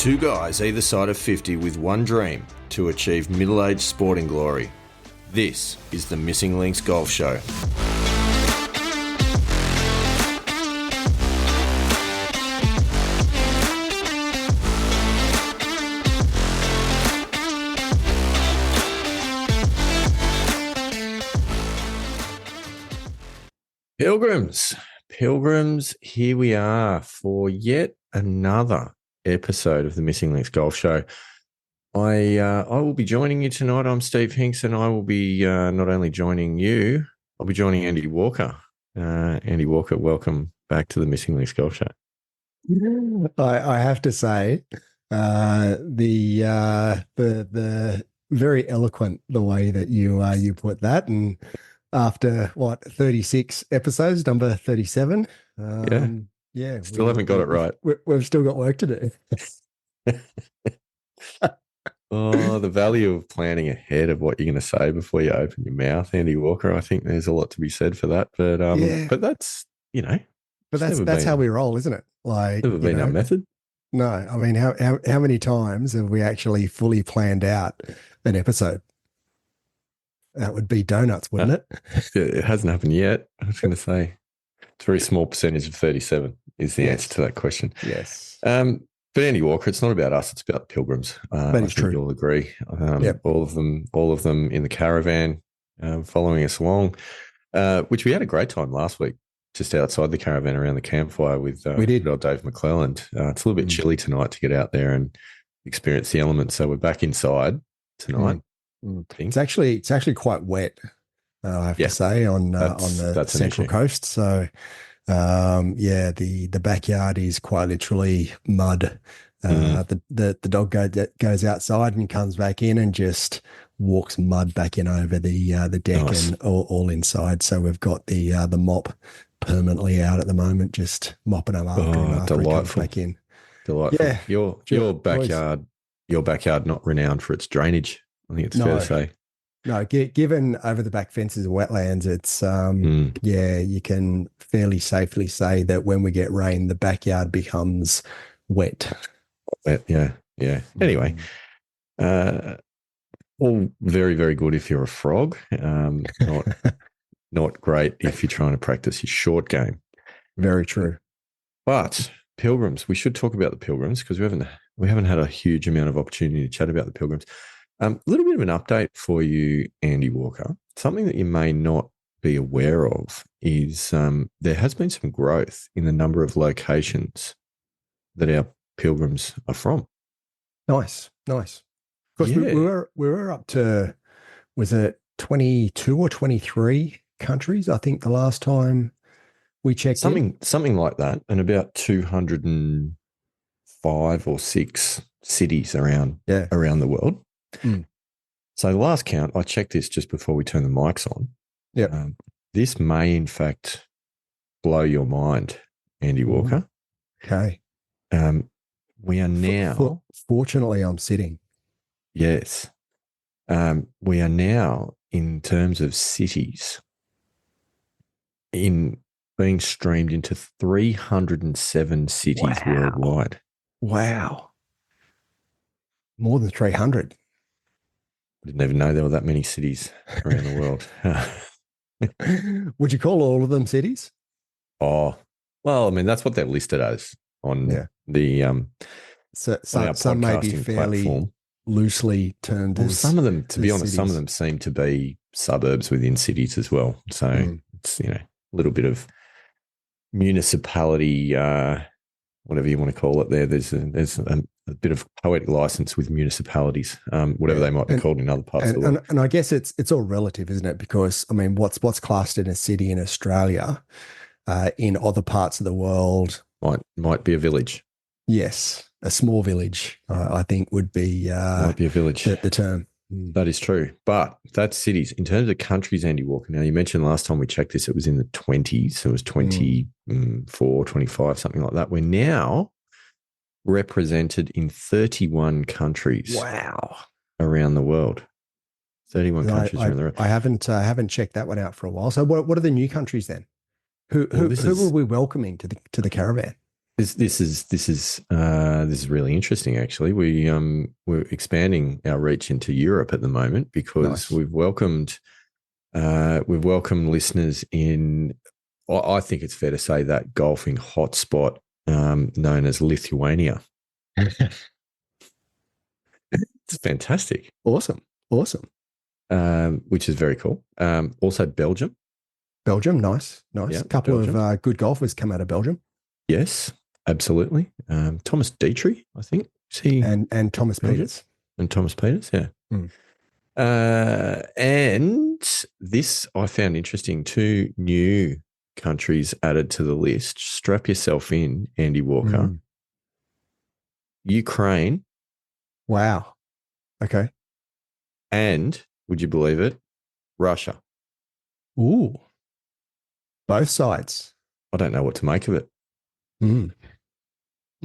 Two guys either side of 50 with one dream to achieve middle-aged sporting glory. This is the Missing Links Golf Show. Pilgrims, here we are for yet another episode of the Missing Links Golf Show. I will be joining you tonight. I'm Steve Hinks, and I will be not only joining you, I'll be joining Andy Walker. Andy Walker, welcome back to the Missing Links Golf Show. I have to say, the very eloquent the way that you put that, and after 36 episodes, number 37. Still haven't got it right. We've still got work to do. Oh, the value of planning ahead of what you're going to say before you open your mouth, Andy Walker. I think there's a lot to be said for that. But but that's that's how we roll, isn't it? Like, never been our method. No, I mean, how many times have we actually fully planned out an episode? That would be donuts, wouldn't it? It hasn't happened yet. I was going to say it's a very small percentage of 37 is the answer to that question. Yes. But Andy Walker, it's not about us; it's about the Pilgrims. That is true. You'll agree. Yep. All of them in the caravan, following us along, which we had a great time last week, just outside the caravan around the campfire with we did. old Dave McClelland. It's a little bit chilly tonight to get out there and experience the elements, so we're back inside tonight. It's actually quite wet, I have to say, on the Central Coast. So, the backyard is quite literally mud. The dog goes outside and comes back in and just walks mud back in over the deck. Nice. And all inside. So we've got the mop permanently out at the moment, just mopping them after he comes back in. Delightful. Yeah, your backyard not renowned for its drainage. I think it's fair to say. No, given over the back fences and wetlands, it's you can fairly safely say that when we get rain, the backyard becomes wet. Yeah. Anyway, all very, very good if you're a frog. Not great if you're trying to practice your short game. Very true. But Pilgrims, we should talk about the Pilgrims because we haven't had a huge amount of opportunity to chat about the Pilgrims. A little bit of an update for you, Andy Walker. Something that you may not be aware of is there has been some growth in the number of locations that our Pilgrims are from. Nice. Because we were up to, was it 22 or 23 countries? I think the last time we checked something like that, and about 205 or 6 cities around the world. So the last count, I checked this just before we turn the mics on. Yeah, this may in fact blow your mind, Andy Walker. Okay. We are now. Fortunately, I'm sitting. Yes. We are now, in terms of cities, in being streamed into 307 cities worldwide. Wow. More than 300. I didn't even know there were that many cities around the world. Would you call all of them cities? Oh, well, I mean, that's what they're listed as on the some may be fairly platform. Loosely termed as some of them, to be honest, cities. some of them seem to be suburbs within cities as well. So it's, a little bit of municipality, whatever you want to call it there. There's a bit of poetic license with municipalities, whatever they might be called in other parts of the world. And I guess it's all relative, isn't it? Because, I mean, what's classed in a city in Australia, in other parts of the world might be a village. Yes, a small village, I think would be might be a village. The term. That is true. But that's cities. In terms of countries, Andy Walker, now you mentioned last time we checked this, it was in the 20s. It was 24, 25, something like that. We're now represented in 31 countries. Wow. Around the world. 31 countries around the world. I haven't checked that one out for a while. So what are the new countries then? Who are we welcoming to the caravan? This is really interesting. Actually, we're expanding our reach into Europe at the moment because Nice. we've welcomed listeners in. I think it's fair to say that golfing hotspot known as Lithuania. It's fantastic, Awesome. Awesome. which is very cool. Also, Belgium. Belgium, nice, nice. Yeah, A couple of Belgium. good golfers come out of Belgium, Yes, absolutely. Thomas Dietrich, I think. Is he and Thomas Belgium? Peters. And Thomas Peters, yeah. Mm. And this I found interesting. Two new countries added to the list. Strap yourself in, Andy Walker. Mm. Ukraine Wow. Okay. and, would you believe it, Russia. Ooh, both sides. I don't know what to make of it. Mm.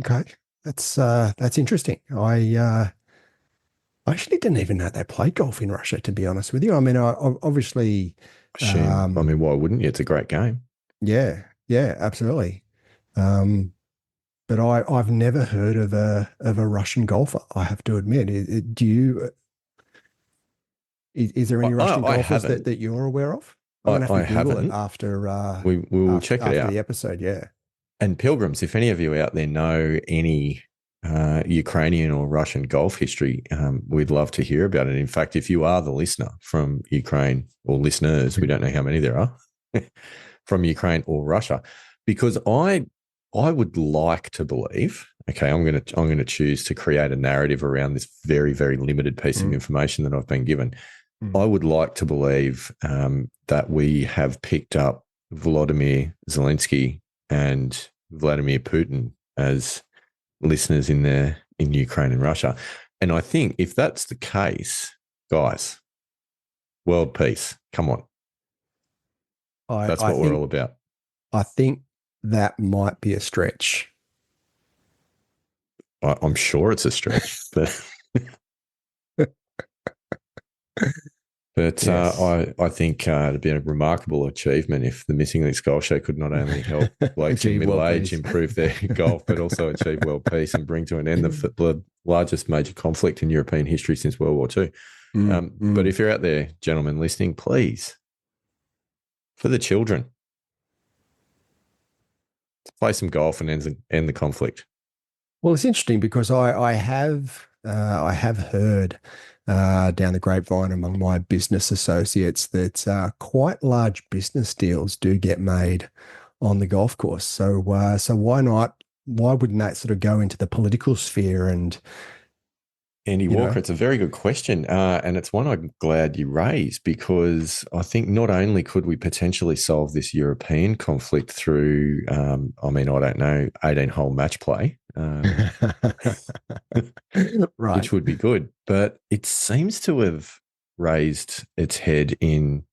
Okay, that's interesting. I actually didn't even know they played golf in Russia. To be honest with you, I mean, obviously, Assume. I mean, why wouldn't you? It's a great game. yeah, yeah, absolutely. Um, but I've never heard of a Russian golfer. I have to admit. Do you? Is there any Russian I golfers haven't. that you're aware of? I'm gonna have I to Google it haven't. after We will check it after out. the episode. Yeah. And Pilgrims, if any of you out there know any Ukrainian or Russian golf history, we'd love to hear about it. In fact, if you are the listener from Ukraine or listeners, we don't know how many there are from Ukraine or Russia, because I would like to believe. Okay, I'm gonna choose to create a narrative around this very very limited piece of information that I've been given. I would like to believe that we have picked up Volodymyr Zelensky and Vladimir Putin as listeners in Ukraine and Russia. And I think if that's the case, guys, world peace. Come on. That's I what we're think all about. I think that might be a stretch. I'm sure it's a stretch, but Yes. I think it'd be a remarkable achievement if the Missing Links Golf Show could not only help blokes in Achieve middle world age peace. improve their golf, but also achieve world peace and bring to an end the largest major conflict in European history since World War II. But if you're out there, gentlemen, listening, please, for the children, play some golf and end the conflict. Well, it's interesting because I have heard down the grapevine among my business associates that quite large business deals do get made on the golf course. So why not? Why wouldn't that sort of go into the political sphere? And Andy you Walker, know, it's a very good question. And it's one I'm glad you raised, because I think not only could we potentially solve this European conflict through, I don't know, 18-hole match play, right? which would be good, but it seems to have raised its head in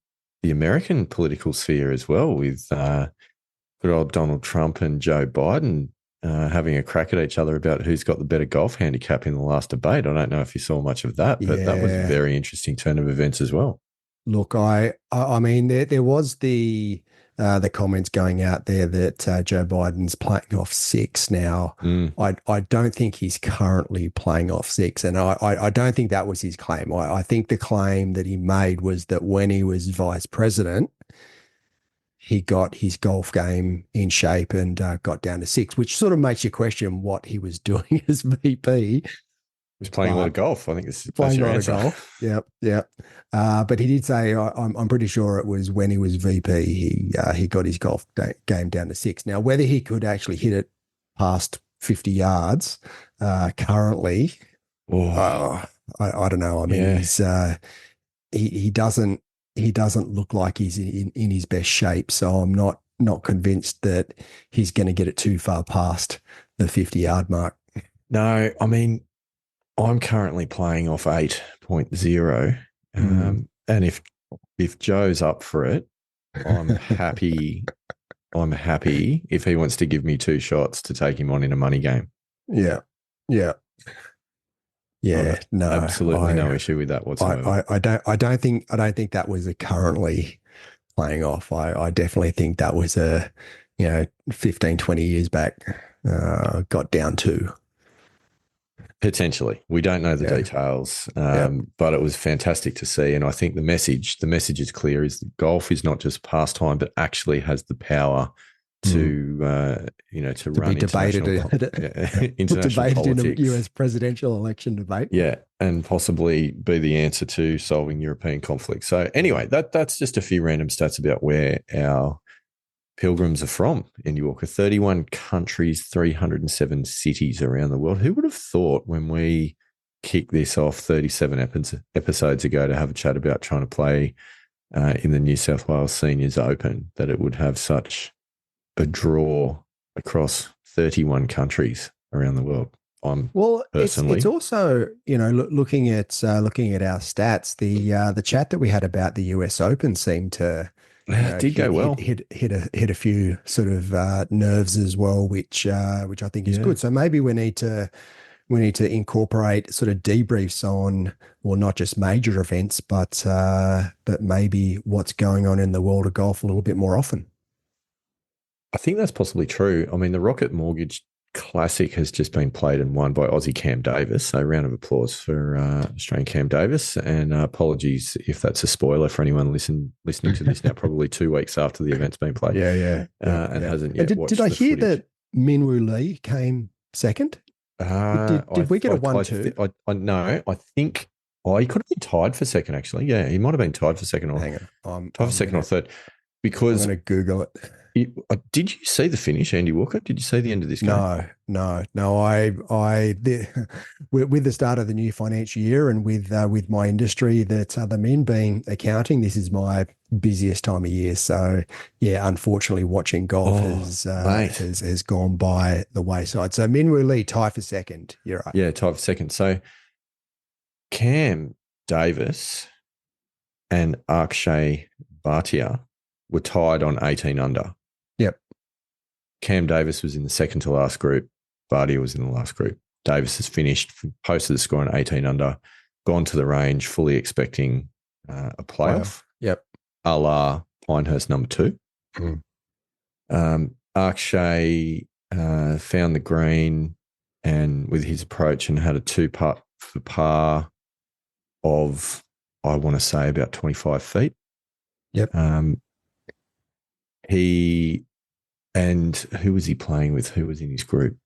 the American political sphere as well, with good old Donald Trump and Joe Biden having a crack at each other about who's got the better golf handicap in the last debate. I don't know if you saw much of that, but that was a Yeah. very interesting turn of events as well. Look, I mean, there was the comments going out there that Joe Biden's playing off six now. I don't think he's currently playing off six, and I don't think that was his claim. I think the claim that he made was that when he was vice president, he got his golf game in shape and got down to six, which sort of makes you question what he was doing as VP. He's playing a lot of golf. I think that's Playing a your lot answer. of golf. Yep, yep. But he did say, I'm pretty sure it was when he was VP, he got his golf game down to six. Now, whether he could actually hit it past 50 yards currently, Oh, I don't know. I mean, yeah. he doesn't look like he's in his best shape. So I'm not convinced that he's going to get it too far past the 50-yard mark. No, I mean, I'm currently playing off 8.0. And if Joe's up for it, I'm happy. I'm happy if he wants to give me two shots to take him on in a money game. Yeah. Yeah. Yeah, no, absolutely no issue with that whatsoever. I don't think that was a currently playing off. I definitely think that was 15, 20 years back, got down to. Potentially. We don't know the Yeah. details, Yep. but it was fantastic to see. And I think the message is clear: is that golf is not just pastime, but actually has the power Mm. to To be run debated, international debated in a politics. US presidential election debate. Yeah, and possibly be the answer to solving European conflict. So anyway, that's just a few random stats about where our pilgrims are from in York. 31 countries, 307 cities around the world. Who would have thought when we kicked this off 37 episodes ago to have a chat about trying to play in the New South Wales Seniors Open that it would have such a draw across 31 countries around the world? I'm Well, it's personally. also, looking at our stats, the chat that we had about the US Open seemed to, It did go well. hit a few sort of nerves as well, which I think is Yeah. good. So maybe we need to incorporate sort of debriefs on, well, not just major events, but maybe what's going on in the world of golf a little bit more often. I think that's possibly true. I mean, the Rocket Mortgage Classic has just been played and won by Aussie Cam Davis. So, round of applause for Australian Cam Davis. And apologies if that's a spoiler for anyone listening to this now, probably 2 weeks after the event's been played, Yeah, yeah, yeah, and yeah. hasn't And yet did watched I the hear footage. that Minwoo Lee came second? Did we get a I, 1-2? I no, I think he could have been tied for second. Actually, yeah, he might have been tied for second or Hang on, tied for second or third I'm because gonna Google it. did you see the finish, Andy Walker? Did you see the end of this game? No, no, no. With the start of the new financial year and with my industry that I'm in being accounting, this is my busiest time of year. So yeah, unfortunately, watching golf Oh, mate. has gone by the wayside. So Minwoo Lee tie for second. You're right. Yeah, tied for second. So Cam Davis and Akshay Bhatia were tied on 18 under. Yep. Cam Davis was in the second to last group. Bhatia was in the last group. Davis has finished, posted the score on 18 under, gone to the range, fully expecting a playoff, Yep. a la Pinehurst number 2. Mm. Akshay found the green and with his approach and had a 2-putt for par of, I want to say, about 25 feet. Yep. He and who was he playing with? Who was in his group?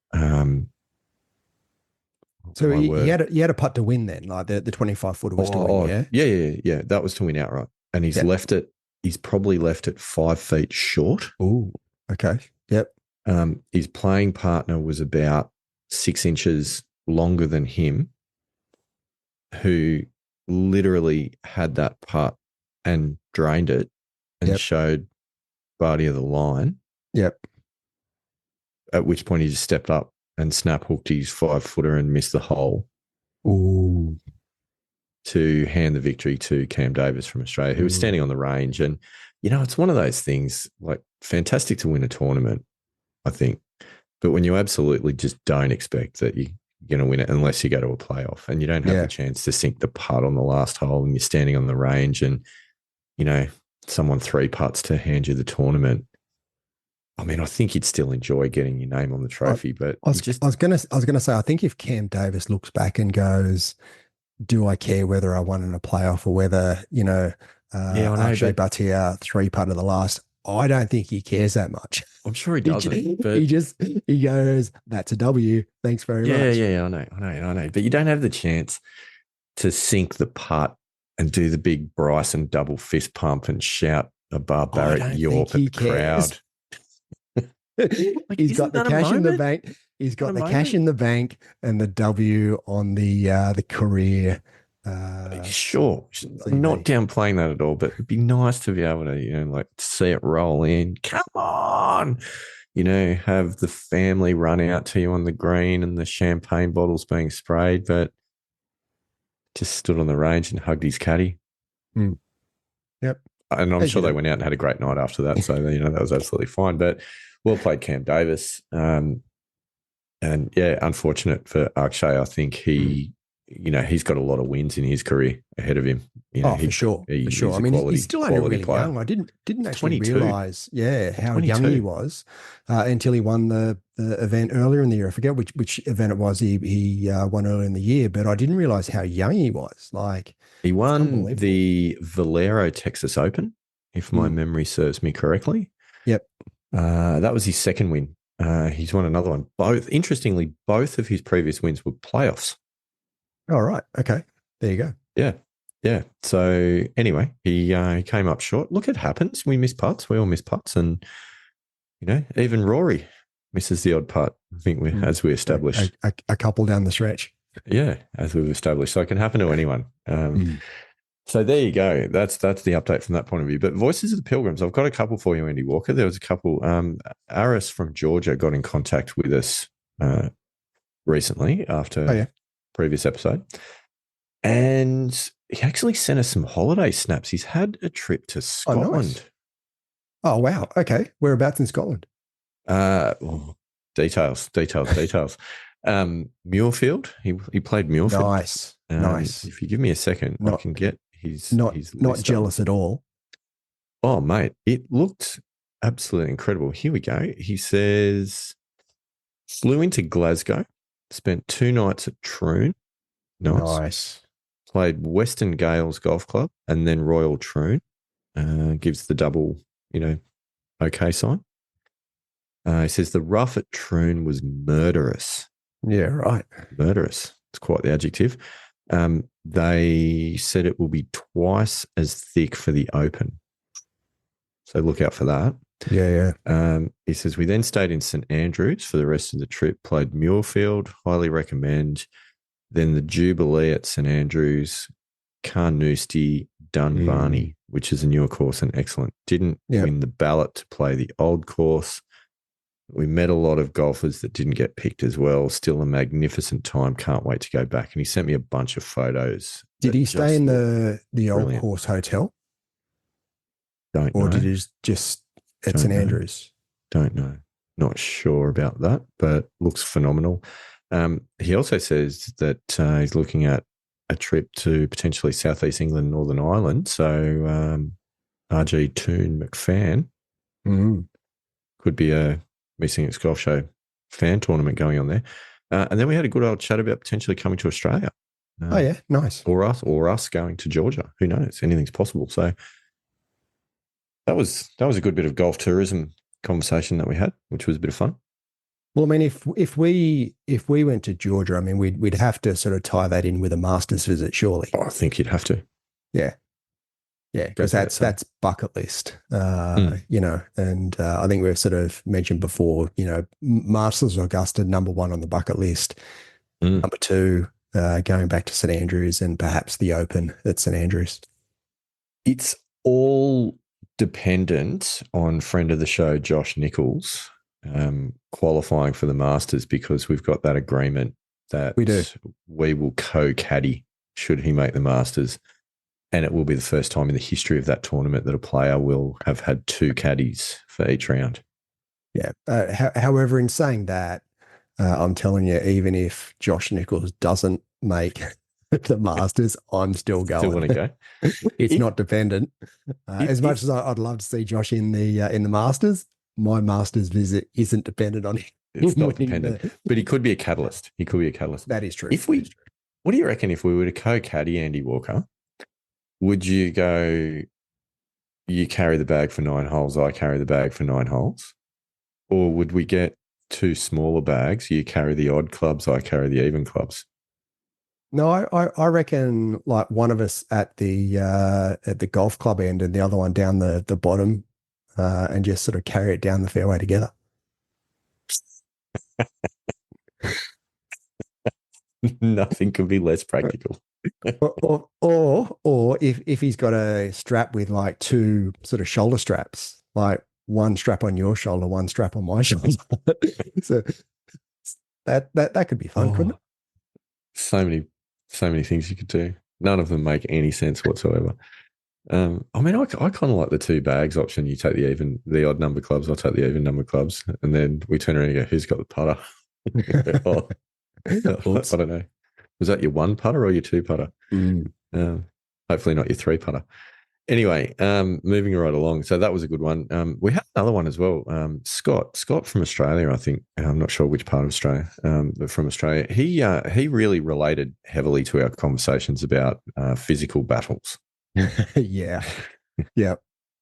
So he had a putt to win then, like the 25 footer was to win, yeah? Yeah. That was to win outright. And he's probably left it 5 feet short. Oh, okay. Yep. His playing partner was about 6 inches longer than him, who literally had that putt and drained it and showed Bardia the line. Yep. At which point he just stepped up and snap hooked his 5-footer and missed the hole. Ooh. To hand the victory to Cam Davis from Australia, who was standing on the range. And, it's one of those things, like, fantastic to win a tournament, I think. But when you absolutely just don't expect that you're going to win it unless you go to a playoff and you don't have the chance to sink the putt on the last hole and you're standing on the range and, someone 3 putts to hand you the tournament. I mean, I think you'd still enjoy getting your name on the trophy, but I was gonna say, I think if Cam Davis looks back and goes, do I care whether I won in a playoff or whether, Akshay Bhatia 3-putt of the last, I don't think he cares that much. I'm sure he doesn't. But he goes, that's a W. Thanks very much. Yeah, I know. But you don't have the chance to sink the putt and do the big Bryson double fist pump and shout a barbaric York at the crowd. He's got the cash in the bank. He's got the cash in the bank and the W on the career. Sure, I'm not downplaying that at all, but it'd be nice to be able to, see it roll in. Come on, have the family run out to you on the green and the champagne bottles being sprayed, but just stood on the range and hugged his caddy. Mm. Yep. And I'm sure they went out and had a great night after that. So, that was absolutely fine. But well played, Cam Davis. And yeah, unfortunate for Akshay. I think he he's got a lot of wins in his career ahead of him. Oh, for sure, for sure. He's I a mean, he's quality still only quality really player. young. I didn't He's actually 22. realize, yeah, how young he 22. was until he won the event earlier in the year. I forget which event it was. He won earlier in the year, but I didn't realize how young he was. Like, He it's won unbelievable. the Valero Texas Open, if my Mm. memory serves me correctly. Yep. That was his second win. He's won another one. Interestingly, both of his previous wins were playoffs. All right. Okay. There you go. Yeah. Yeah. So anyway, he came up short. Look, it happens. We miss putts. We all miss putts. And, even Rory misses the odd putt. I think as we established. A couple down the stretch. Yeah, as we've established. So it can happen to anyone. Mm. So there you go. That's the update from that point of view. But Voices of the Pilgrims, I've got a couple for you, Andy Walker. There was a couple. Aris from Georgia got in contact with us recently after Oh, yeah. previous episode. And he actually sent us some holiday snaps. He's had a trip to Scotland. Oh, nice. Oh, wow. Okay. Whereabouts in Scotland? Details. Muirfield. He played Muirfield. Nice. If you give me a second, I can get his not list jealous up. at all. Oh, mate, it looked absolutely incredible. Here we go. He flew into Glasgow, spent 2 nights at Troon. Nice. Played Western Gales Golf Club and then Royal Troon. Gives the double, okay sign. He says the rough at Troon was murderous. Yeah, right. Murderous. It's quite the adjective. They said it will be twice as thick for the Open. So look out for that. Yeah. He says, we then stayed in St Andrews for the rest of the trip, played Muirfield, highly recommend. Then the Jubilee at St Andrews, Carnoustie, Dunvarney, which is a newer course and excellent. Didn't win the ballot to play the old course. We met a lot of golfers that didn't get picked as well. Still a magnificent time. Can't wait to go back. And he sent me a bunch of photos. Did he stay in the old brilliant. course hotel? Don't know. Or did he just at St Andrews? Don't know. Not sure about that, but looks phenomenal. He also says that he's looking at a trip to potentially Southeast England, Northern Ireland. So RG Toon McFan could be a Missing X Golf Show fan tournament going on there. And then we had a good old chat about potentially coming to Australia. Oh, yeah. Nice. Or us going to Georgia. Who knows? Anything's possible. So that was a good bit of golf tourism conversation that we had, which was a bit of fun. Well, I mean, if we went to Georgia, I mean, we'd have to sort of tie that in with a Masters visit, surely. Oh, I think you'd have to. Yeah, because that's bucket list, and I think we've sort of mentioned before, Masters Augusta, number 1 on the bucket list, number 2, going back to St Andrews and perhaps the Open at St Andrews. It's all dependent on friend of the show, Josh Nichols, qualifying for the Masters, because we've got that agreement that we will co-caddy should he make the Masters, and it will be the first time in the history of that tournament that a player will have had 2 caddies for each round. Yeah. However, in saying that, I'm telling you, even if Josh Nichols doesn't make the Masters, I'm still going. Still want to go? It's not dependent. As much as I'd love to see Josh in the Masters, my Masters visit isn't dependent on him. It's not dependent, but he could be a catalyst. That is true. What do you reckon if we were to co-caddy Andy Walker? Would you go, you carry the bag for 9 holes, I carry the bag for 9 holes? Or would we get 2 smaller bags, you carry the odd clubs, I carry the even clubs? No, I reckon like one of us at the golf club end and the other one down the bottom, and just sort of carry it down the fairway together. Nothing could be less practical. or if he's got a strap with like 2 sort of shoulder straps, like one strap on your shoulder, one strap on my shoulder. So that could be fun, couldn't it? So many things you could do. None of them make any sense whatsoever. I mean, I kind of like the 2 bags option. You take the odd number clubs, I'll take the even number clubs, and then we turn around and go, who's got the putter? I don't know. Was that your one putter or your two putter? Mm. Hopefully not your three putter. Anyway, moving right along. So that was a good one. We had another one as well. Scott from Australia, I think. I'm not sure which part of Australia, but from Australia. He really related heavily to our conversations about physical battles. Yeah. Yeah.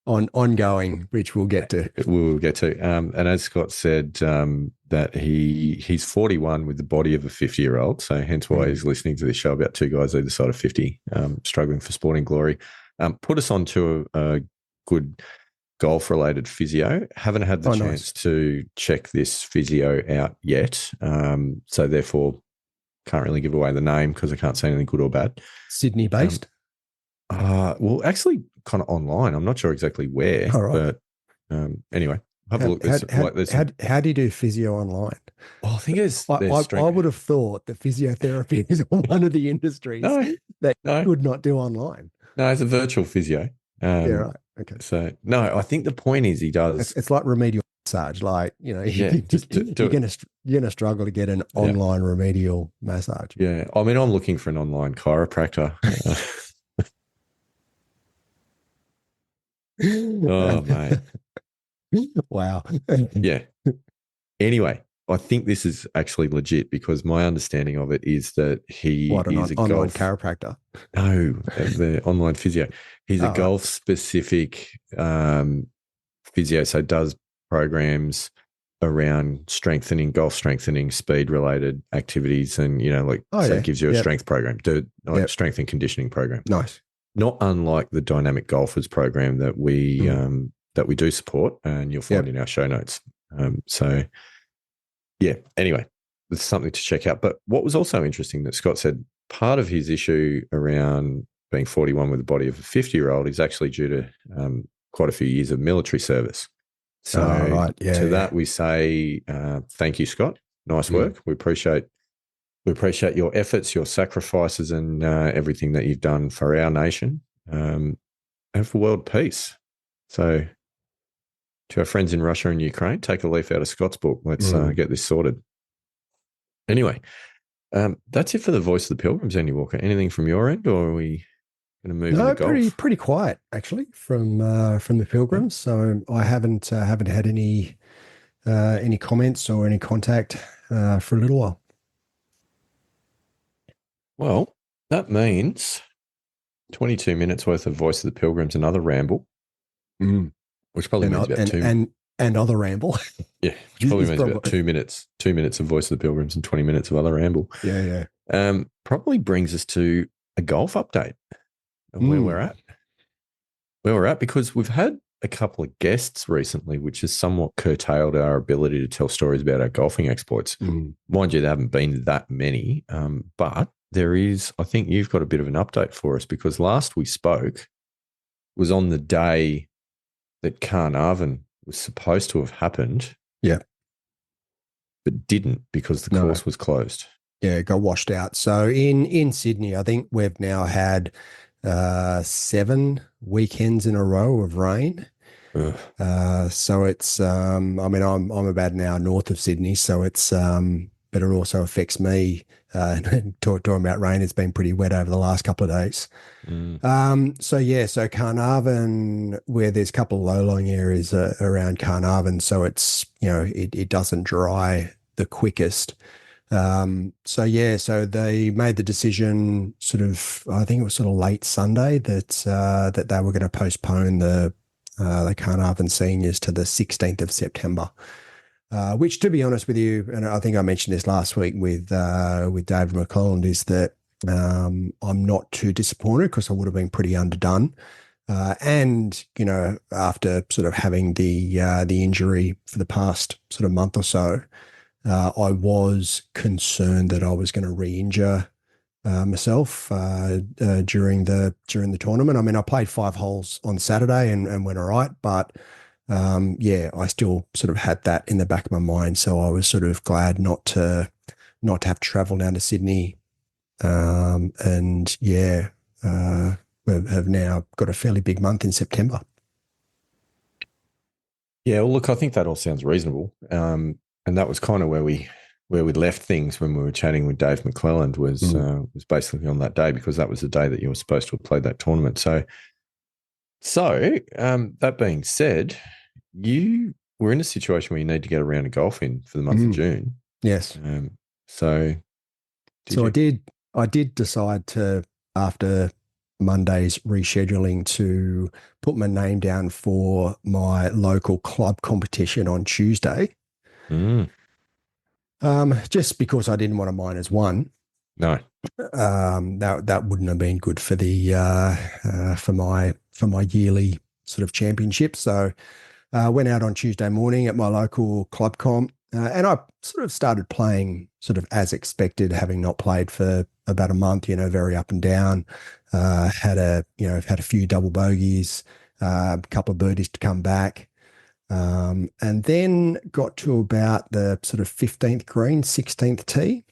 Ongoing, which we'll get to. We'll get to. And as Scott said, that he's 41 with the body of a 50-year-old. So hence why he's listening to this show about two guys either side of 50, struggling for sporting glory. Put us on to a good golf-related physio. Haven't had the chance to check this physio out yet. So therefore, can't really give away the name because I can't say anything good or bad. Sydney-based? Well, actually, kind of online. I'm not sure exactly where, but anyway, have a look. How do you do physio online? Well, I think I would have thought that physiotherapy is one of the industries that could not do online. No, it's a virtual physio. Yeah, right. Okay. So no, I think the point is he does. It's like remedial massage. Like, you know, you're gonna struggle to get an online remedial massage. Yeah, I mean, I'm looking for an online chiropractor. Oh, mate. Wow. Yeah. Anyway, I think this is actually legit because my understanding of it is that he is an online chiropractor. No, the online physio. He's a golf specific physio, so does programs around golf strengthening, speed related activities, and it gives you a strength program, strength and conditioning program. Nice. Not unlike the Dynamic Golfers program that we do support, and you'll find in our show notes. Anyway, it's something to check out. But what was also interesting that Scott said, part of his issue around being 41 with the body of a 50-year-old is actually due to quite a few years of military service. So that we say, thank you, Scott. Nice work. We appreciate your efforts, your sacrifices, and everything that you've done for our nation and for world peace. So to our friends in Russia and Ukraine, take a leaf out of Scott's book. Let's get this sorted. Anyway, that's it for the voice of the Pilgrims, Andy Walker. Anything from your end, or are we going to move into golf? Pretty quiet actually from the Pilgrims. So I haven't had any comments or any contact for a little while. Well, that means 22 minutes worth of Voice of the Pilgrims, another ramble, which probably means about and other ramble. Yeah, which probably means about 2 minutes. 2 minutes of Voice of the Pilgrims and 20 minutes of other ramble. Yeah. Probably brings us to a golf update of where we're at. Where we're at, because we've had a couple of guests recently, which has somewhat curtailed our ability to tell stories about our golfing exploits. Mind you, there haven't been that many, but there is, I think you've got a bit of an update for us, because last we spoke was on the day that Carnarvon was supposed to have happened. Yeah. But didn't, because the course was closed. Yeah, it got washed out. So in Sydney, I think we've now had 7 weekends in a row of rain. So it's, I'm about an hour north of Sydney, so it's, but it also affects me. Talking about rain, it's been pretty wet over the last couple of days. So Carnarvon, where there's a couple of low-lying areas around Carnarvon, so it's, it doesn't dry the quickest. So they made the decision sort of, I think it was sort of late Sunday that they were going to postpone the Carnarvon seniors to the 16th of September. Which, to be honest with you, and I think I mentioned this last week with David McClelland, is that I'm not too disappointed, because I would have been pretty underdone. And after sort of having the injury for the past sort of month or so, I was concerned that I was going to re-injure myself during the tournament. I mean, I played 5 holes on Saturday and went all right, but I still sort of had that in the back of my mind. So I was sort of glad not to have to travel down to Sydney. We have now got a fairly big month in September. Yeah, well, look, I think that all sounds reasonable. And that was kind of where we where we left things when we were chatting with Dave McClelland was basically on that day, because that was the day that you were supposed to have played that tournament. So that being said, you were in a situation where you need to get a round of golf in for the month of June. Yes. So did So I you? did. I did decide to, after Monday's rescheduling, to put my name down for my local club competition on Tuesday. Mm, Just because I didn't want to minus one. no. That wouldn't have been good for the for my yearly sort of championship. So went out on Tuesday morning at my local club comp, and I sort of started playing sort of as expected, having not played for about a month. Very up and down. Had a few double bogeys, a couple of birdies to come back. And then got to about the sort of 15th green, 16th tee,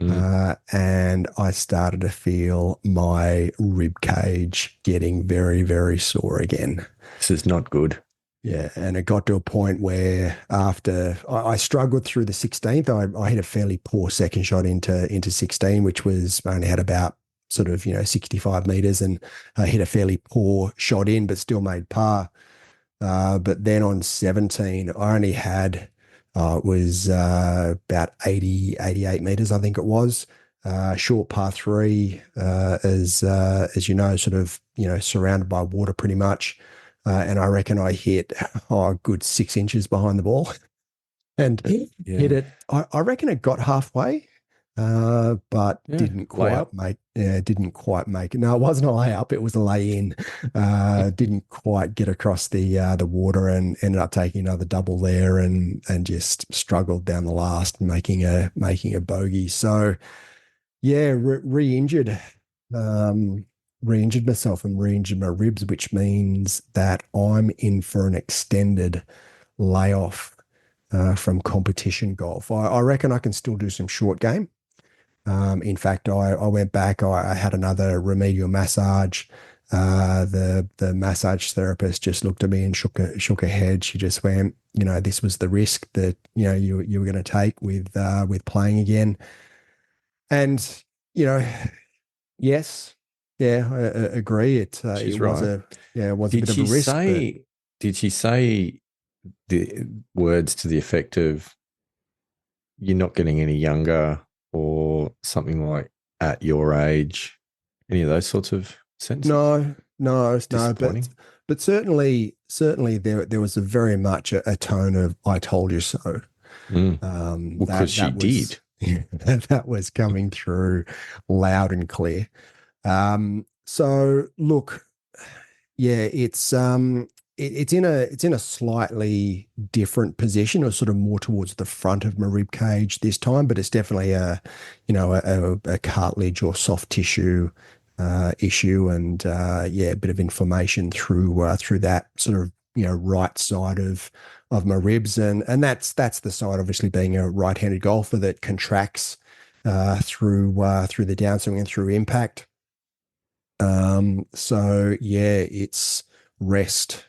Mm, and I started to feel my rib cage getting very, very sore again. this is not good. Yeah, and it got to a point where after I struggled through the 16th, I hit a fairly poor second shot into 16, which was I only had about sort of 65 meters, and I hit a fairly poor shot in, but still made par. But then on 17, I only had, it was about 88 meters, I think it was. Short par three, as you know, sort of, surrounded by water pretty much. And I reckon I hit a good 6 inches behind the ball and hit Yeah. it. I reckon it got halfway, but Yeah. didn't quite Layup. make. Yeah, didn't quite make it. No, it wasn't a layup. It was a lay in. Didn't quite get across the water, and ended up taking another double there, and just struggled down the last, making a bogey. So yeah, re-injured. Um, Re-injured myself and re-injured my ribs, which means that I'm in for an extended layoff from competition golf. I reckon I can still do some short game. In fact, I went back. I had another remedial massage. The massage therapist just looked at me and shook her head. She just went, this was the risk that you were going to take with playing again. And you know, yes, yeah, I agree. She's It was right. a Did bit of a she risk, but say? Did she say the words to the effect of "you're not getting any younger" or something like "at your age"? Any of those sorts of sentences? no, no, no, Disappointing. but certainly there was a very much a tone of "I told you so." Mm. Well, because That she that was did. that was coming through loud and clear. So look, yeah, it's in a slightly different position, or sort of more towards the front of my rib cage this time, but it's definitely a cartilage or soft tissue issue, and yeah, a bit of inflammation through that sort of right side of my ribs, and that's the side, obviously being a right-handed golfer, that contracts through the downswing and through impact. So yeah, it's rest,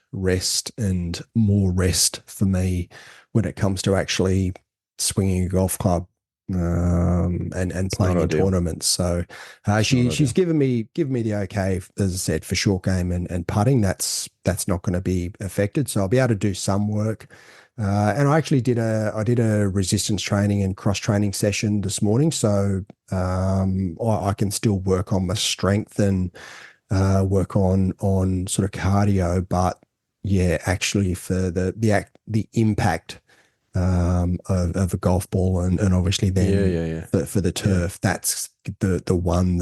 and more rest for me when it comes to actually swinging a golf club, and It's not playing in ideal. tournaments. So It's not she's ideal. given me the okay, as I said, for short game and putting. That's not going to be affected. So I'll be able to do some work. And I actually did a resistance training and cross training session this morning, so I can still work on my strength and work on sort of cardio. But yeah, actually for the impact of a golf ball, and obviously Yeah, then yeah, yeah, for the yeah. turf, that's the one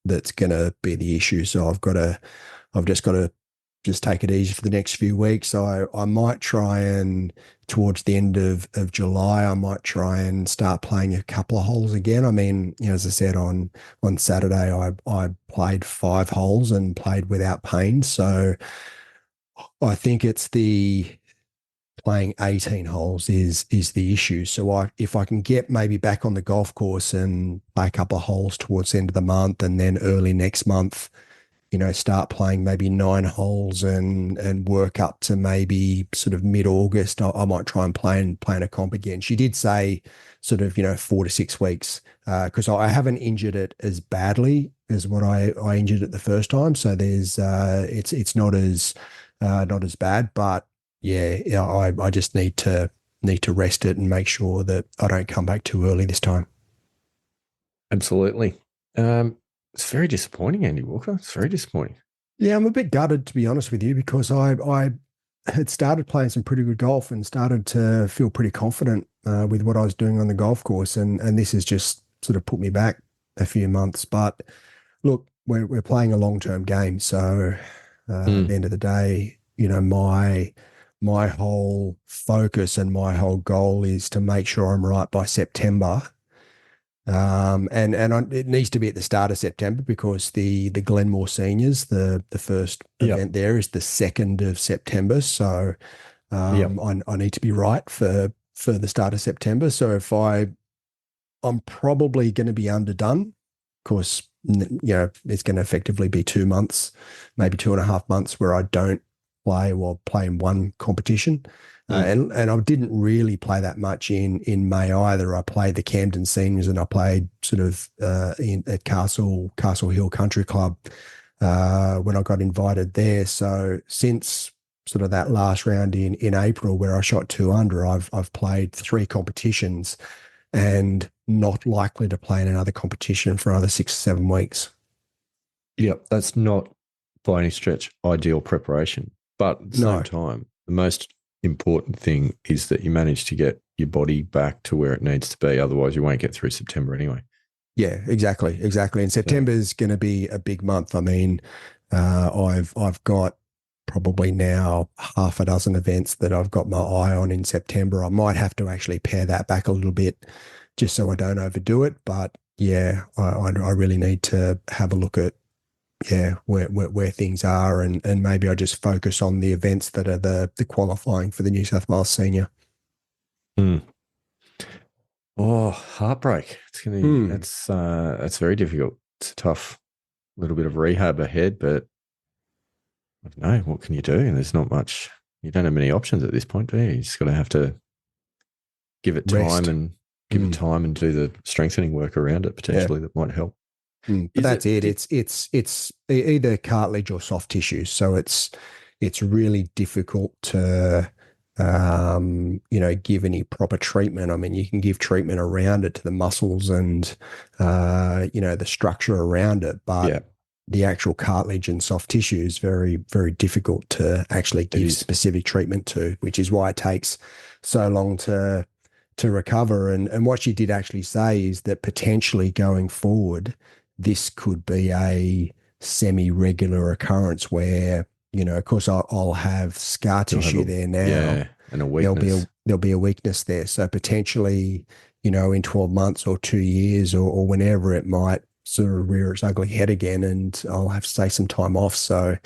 that's going to be the issue. So I've just got to just take it easy for the next few weeks. So I might try, and towards the end of July, I might try and start playing a couple of holes again. I mean, as I said, on Saturday, I played 5 holes and played without pain. So I think it's the playing 18 holes is the issue. So if I can get maybe back on the golf course and play a couple of holes towards the end of the month, and then early next month, start playing maybe 9 holes and work up to maybe sort of mid-August, I might try and play in a comp again. She did say sort of 4 to 6 weeks, because I haven't injured it as badly as what I injured it the first time. So there's it's not as bad, but yeah, I just need to rest it and make sure that I don't come back too early this time. Absolutely. It's very disappointing, Andy Walker. It's very disappointing. Yeah, I'm a bit gutted to be honest with you because I had started playing some pretty good golf and started to feel pretty confident with what I was doing on the golf course, and this has just sort of put me back a few months. But look, we're playing a long term game, so at the Mm. end of the day, my whole focus and my whole goal is to make sure I'm right by September. It needs to be at the start of September because the Glenmore Seniors, the first Yep. event there is the 2nd of September. So Yep. I need to be right for the start of September. So if I'm probably going to be underdone. Of course, it's going to effectively be 2 months, maybe 2.5 months where I don't play or play in one competition. Mm. And I didn't really play that much in May either. I played the Camden Seniors and I played sort of at Castle Hill Country Club when I got invited there. So since sort of that last round in April where I shot 2 under, I've played 3 competitions and not likely to play in another competition for another 6 or 7 weeks. Yep. That's not by any stretch ideal preparation. But at the same No. time, the most important thing is that you manage to get your body back to where it needs to be. Otherwise, you won't get through September anyway. Yeah, exactly, exactly. And So, September is going to be a big month. I mean, I've got probably now half a dozen events that I've got my eye on in September. I might have to actually pare that back a little bit just so I don't overdo it. But yeah, I really need to have a look at where things are and maybe I just focus on the events that are the qualifying for the New South Wales Senior. mm. Oh, heartbreak. It's gonna be Hmm. that's very difficult. It's a tough little bit of rehab ahead, but I don't know, what can you do? There's not much. You don't have many options at this point, do you? You just got to have to give it time Rest. and Hmm. do the strengthening work around it Yeah. potentially that might help. But Is that's it? it. It's either cartilage or soft tissue. So it's really difficult to give any proper treatment. I mean, you can give treatment around it to the muscles and the structure around it, but Yeah, the actual cartilage and soft tissue is very, very difficult to actually it give is. specific treatment to, which is why it takes so long to recover. And what she did actually say is that potentially going forward, this could be a semi-regular occurrence where, of course, I'll have scar You'll have tissue there now. yeah, and a There'll be weakness. there'll be a weakness there. So potentially, in 12 months or 2 years or whenever it might sort of rear its ugly head again, and I'll have to take some time off. So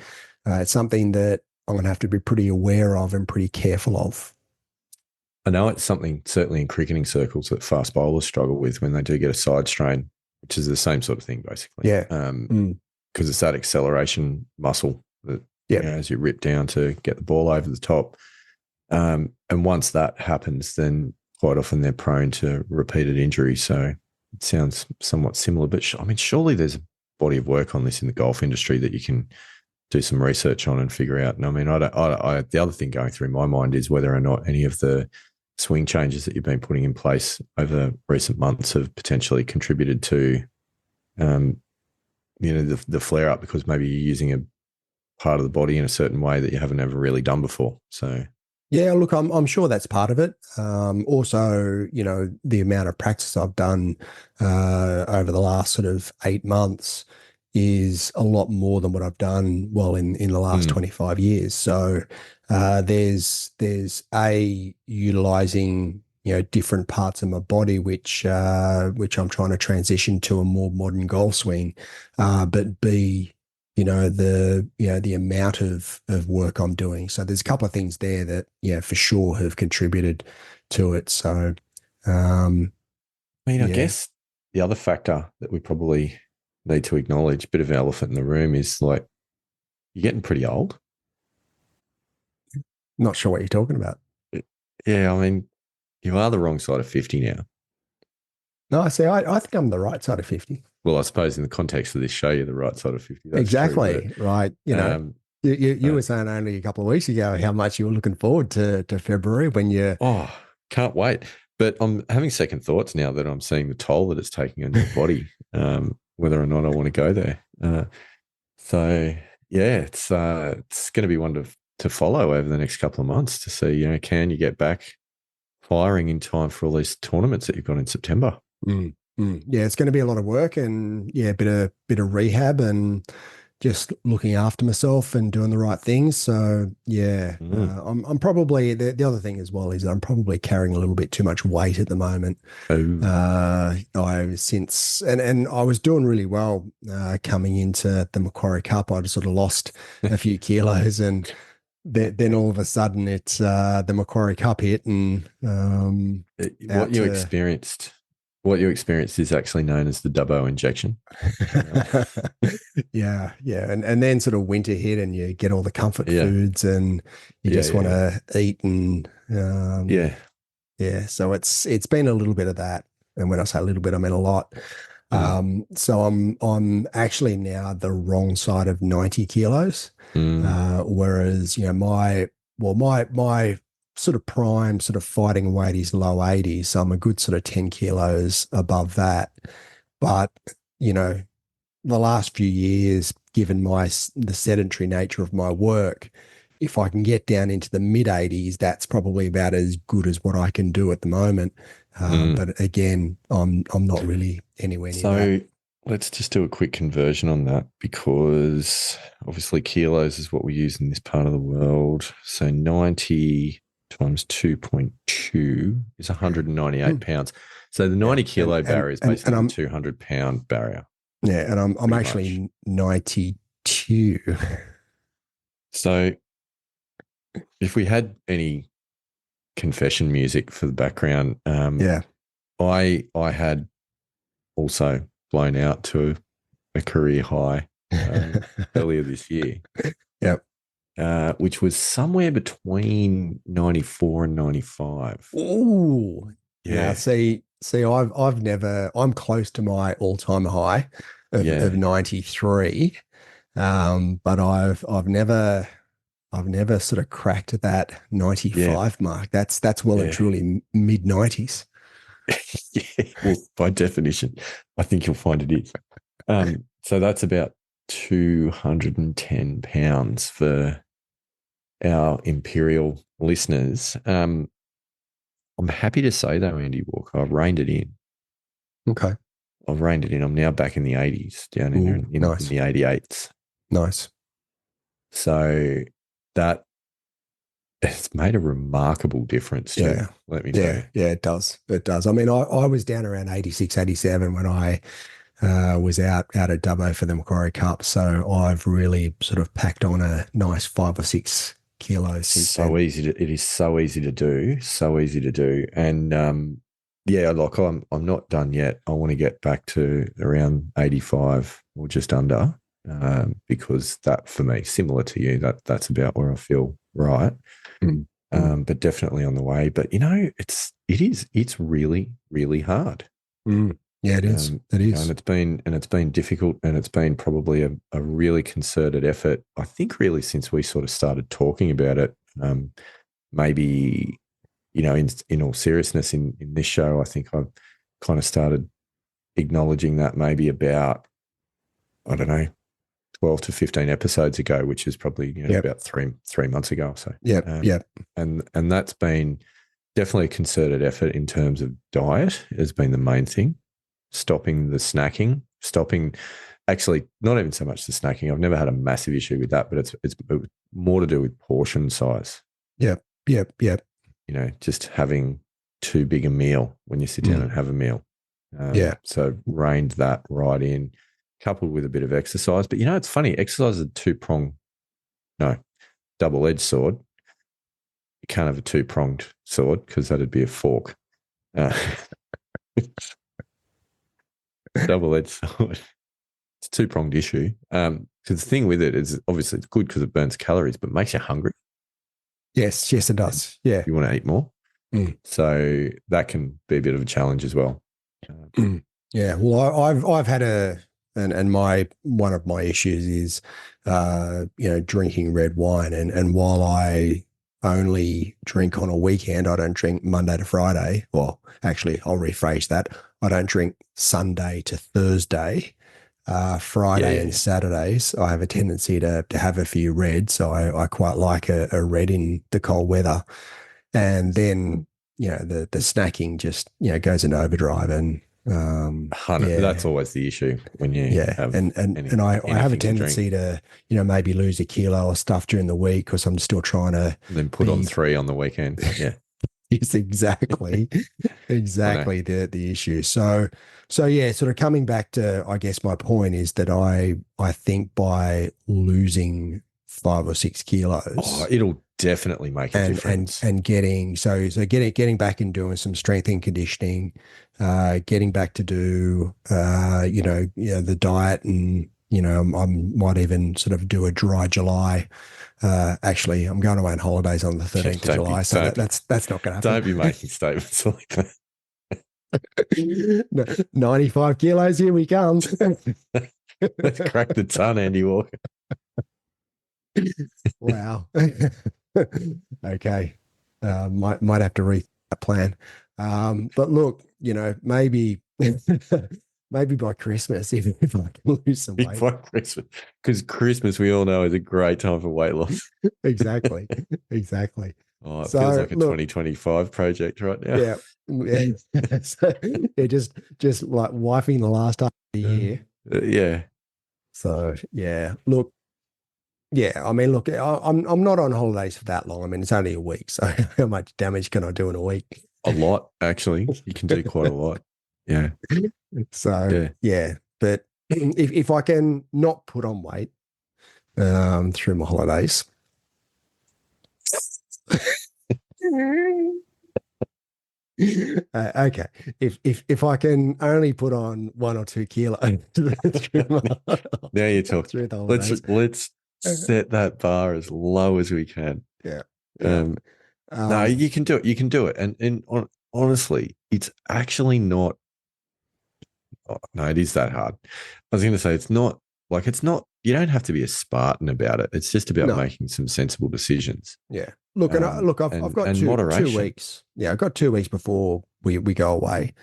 it's something that I'm going to have to be pretty aware of and pretty careful of. I know it's something certainly in cricketing circles that fast bowlers struggle with when they do get a side strain, which is the same sort of thing basically. Yeah. Mm. Because it's that acceleration muscle that Yeah. as you rip down to get the ball over the top. And once that happens, then quite often they're prone to repeated injury. So it sounds somewhat similar. But I mean, surely there's a body of work on this in the golf industry that you can do some research on and figure out. And I mean, the other thing going through my mind is whether or not any of the swing changes that you've been putting in place over recent months have potentially contributed to, um, the flare up because maybe you're using a part of the body in a certain way that you haven't ever really done before. So Yeah, look, I'm sure that's part of it. Also, the amount of practice I've done over the last sort of 8 months is a lot more than what I've done, well, in the last mm, 25 years. So there's a utilizing different parts of my body which I'm trying to transition to a more modern golf swing, but B, the amount of work I'm doing. So there's a couple of things there that for sure have contributed to it. So I mean, I yeah. guess the other factor that we probably need to acknowledge, bit of an elephant in the room, is like You're getting pretty old. Not sure what you're talking about. Yeah, I mean, you are the wrong side of 50 now. No, I see. I think I'm the right side of 50. Well, I suppose in the context of this show, you're the right side of 50. That's true. Exactly. Right. Um, You were but, saying only a couple of weeks ago how much you were looking forward to February when you. oh, can't wait. But I'm having second thoughts now that I'm seeing the toll that it's taking on your body, whether or not I want to go there. So yeah, it's going to be one to follow over the next couple of months to see, can you get back firing in time for all these tournaments that you've got in September? Yeah, it's going to be a lot of work and yeah, bit of rehab and just looking after myself and doing the right things. So yeah, Mm. I'm probably the other thing as well is I'm probably carrying a little bit too much weight at the moment. Oh, I since and I was doing really well coming into the Macquarie Cup. I just sort of lost a few kilos and. Then all of a sudden it's the Macquarie Cup hit and what out you to experienced, what you experienced is actually known as the Dubbo injection. yeah. And then sort of winter hit and you get all the comfort Yeah, foods and you yeah, just want yeah, to eat and yeah. yeah. So it's been a little bit of that. And when I say a little bit, I mean a lot. Mm, So I'm actually now the wrong side of 90 kilos. mm, Whereas, my sort of prime sort of fighting weight is low 80s. So I'm a good sort of 10 kilos above that. But, you know, the last few years, given the sedentary nature of my work, if I can get down into the mid 80s, that's probably about as good as what I can do at the moment. mm. But again, I'm not really anywhere near that. So let's just do a quick conversion on that because obviously kilos is what we use in this part of the world. So 90 times 2.2 is 198 Mm. pounds. So the Yeah, 90 and kilo and barrier is and and basically the I'm 200-pound barrier, yeah, and I'm pretty much. actually 92. So if we had any confession music for the background, Yeah. I had also blown out to a career high earlier this year, Yep. which was somewhere between 94 and 95. Ooh. Now Yeah, I've never I'm close to my all-time high of yeah, 93. But I've never sort of cracked that yeah, 95 mark. That's well and yeah. truly mid 90s. Yeah. Well, by definition, I think you'll find it is. So that's about 210 pounds for our imperial listeners. I'm happy to say though, Andy Walker, I've reined it in. Okay. I've reined it in. I'm now back in the 80s, down Ooh, in nice. the 88s. Nice. So that it's made a remarkable difference too, Yeah. let me tell Yeah. you. Yeah, it does. It does. I mean, I was down around 86, 87 when I was out at Dubbo for the Macquarie Cup. So I've really sort of packed on a nice 5 or 6 kilos since then. It is so easy to do, so easy to do. And yeah, like I'm not done yet. I want to get back to around 85 or just under. Because that for me, similar to you, that's about where I feel right. Mm, mm, But definitely on the way. But it's really, really hard. mm. Yeah, it is. It And is. it's been difficult, and it's been probably a really concerted effort. I think really since we sort of started talking about it, maybe in all seriousness, in this show, I think I've kind of started acknowledging that maybe about, I don't know, 12 to 15 episodes ago, which is probably Yep. about three months ago or so. Yep. Yep. And that's been definitely a concerted effort in terms of diet has been the main thing. Stopping the snacking, stopping actually not even so much the snacking. I've never had a massive issue with that, but it's more to do with portion size. Yep. Yep. Yep. Just having too big a meal when you sit down Mm. and have a meal. Yeah. So reined that right in, coupled with a bit of exercise. But it's funny. Exercise is a no, double-edged sword. You can't have a two-pronged sword because that'd be a fork. Uh, double-edged sword. It's a two-pronged issue. Because the thing with it is obviously it's good because it burns calories, but makes you hungry. Yes, it does. Yeah. You want to eat more. Mm. So that can be a bit of a challenge as well. Yeah. Well, I've had and my one of my issues is drinking red wine, and while I only drink on a weekend, I don't drink Monday to Friday. Well, actually, I'll rephrase that. I don't drink Sunday to Thursday. Friday and Yeah. Saturdays, I have a tendency to have a few reds. So I quite like a red in the cold weather. And then, the snacking just, goes into overdrive. And That's always the issue when you yeah. have And I have a anything to drink. tendency to, maybe lose a kilo or stuff during the week because I'm still trying to Then put on 3 on the weekend. Yeah. It's exactly the issue. So yeah, sort of coming back to, I guess my point is that I think by losing 5 or 6 kilos, It'll definitely make a difference. and getting back and doing some strength and conditioning, getting back to do the diet, and I might even sort of do a dry July. Actually, I'm going away on holidays on the 13th of July, so that's not going to happen. Don't be making statements like that. 95 kilos, here we come. Let's crack the ton, Andy Walker. Wow. Okay. Might have to read that plan. But look, maybe maybe by Christmas, even if I can lose some weight. By Christmas, because Christmas we all know is a great time for weight loss. Exactly. Oh, it feels like a 2025 project right now. Yeah. So, just like wifing the last half of the year. Yeah. So yeah, look. Yeah, I mean, look, I'm not on holidays for that long. I mean, it's only a week, so how much damage can I do in a week? A lot, actually. You can do quite a lot. Yeah. So yeah, but if I can not put on weight through my holidays. Okay, if I can only put on 1 or 2 kilos now you're talking. Let's set that bar as low as we can. Yeah. No, you can do it. You can do it. And honestly, it's actually not. Oh, no, it is that hard. I was going to say it's not. You don't have to be a Spartan about it. It's just about making some sensible decisions. Yeah. Look, I've got 2 weeks. Yeah, I've got 2 weeks before we go away.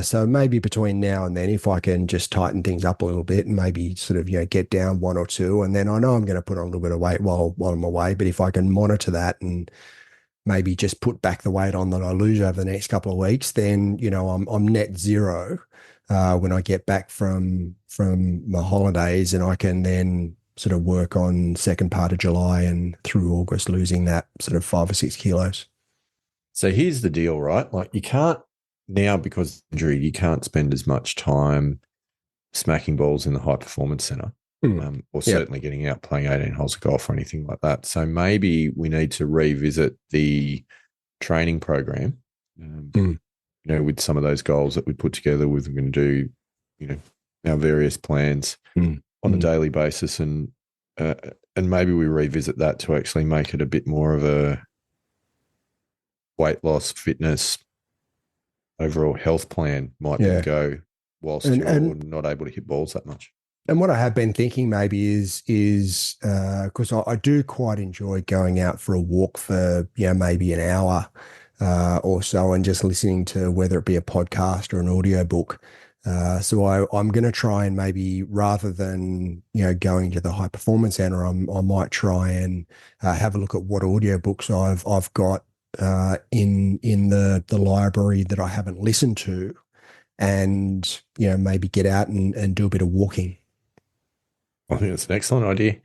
So maybe between now and then, if I can just tighten things up a little bit and maybe sort of, get down 1 or 2, and then I know I'm going to put on a little bit of weight while I'm away. But if I can monitor that and maybe just put back the weight on that I lose over the next couple of weeks, then, I'm net zero when I get back from my holidays, and I can then sort of work on second part of July and through August, losing that sort of 5 or 6 kilos. So here's the deal, right? Like you can't now, because of injury, you can't spend as much time smacking balls in the high performance center, or certainly getting out playing 18 holes of golf or anything like that. So maybe we need to revisit the training program, with some of those goals that we put together with, we're going to do, our various plans on a daily basis, and maybe we revisit that to actually make it a bit more of a weight loss, fitness, overall health plan might go whilst you're not able to hit balls that much. And what I have been thinking maybe is because I do quite enjoy going out for a walk for maybe an hour or so, and just listening to whether it be a podcast or an audio book. So I'm going to try and maybe, rather than going to the high performance center, I might try and have a look at what audiobooks I've got in the library that I haven't listened to, and maybe get out and do a bit of walking. I think that's an excellent idea.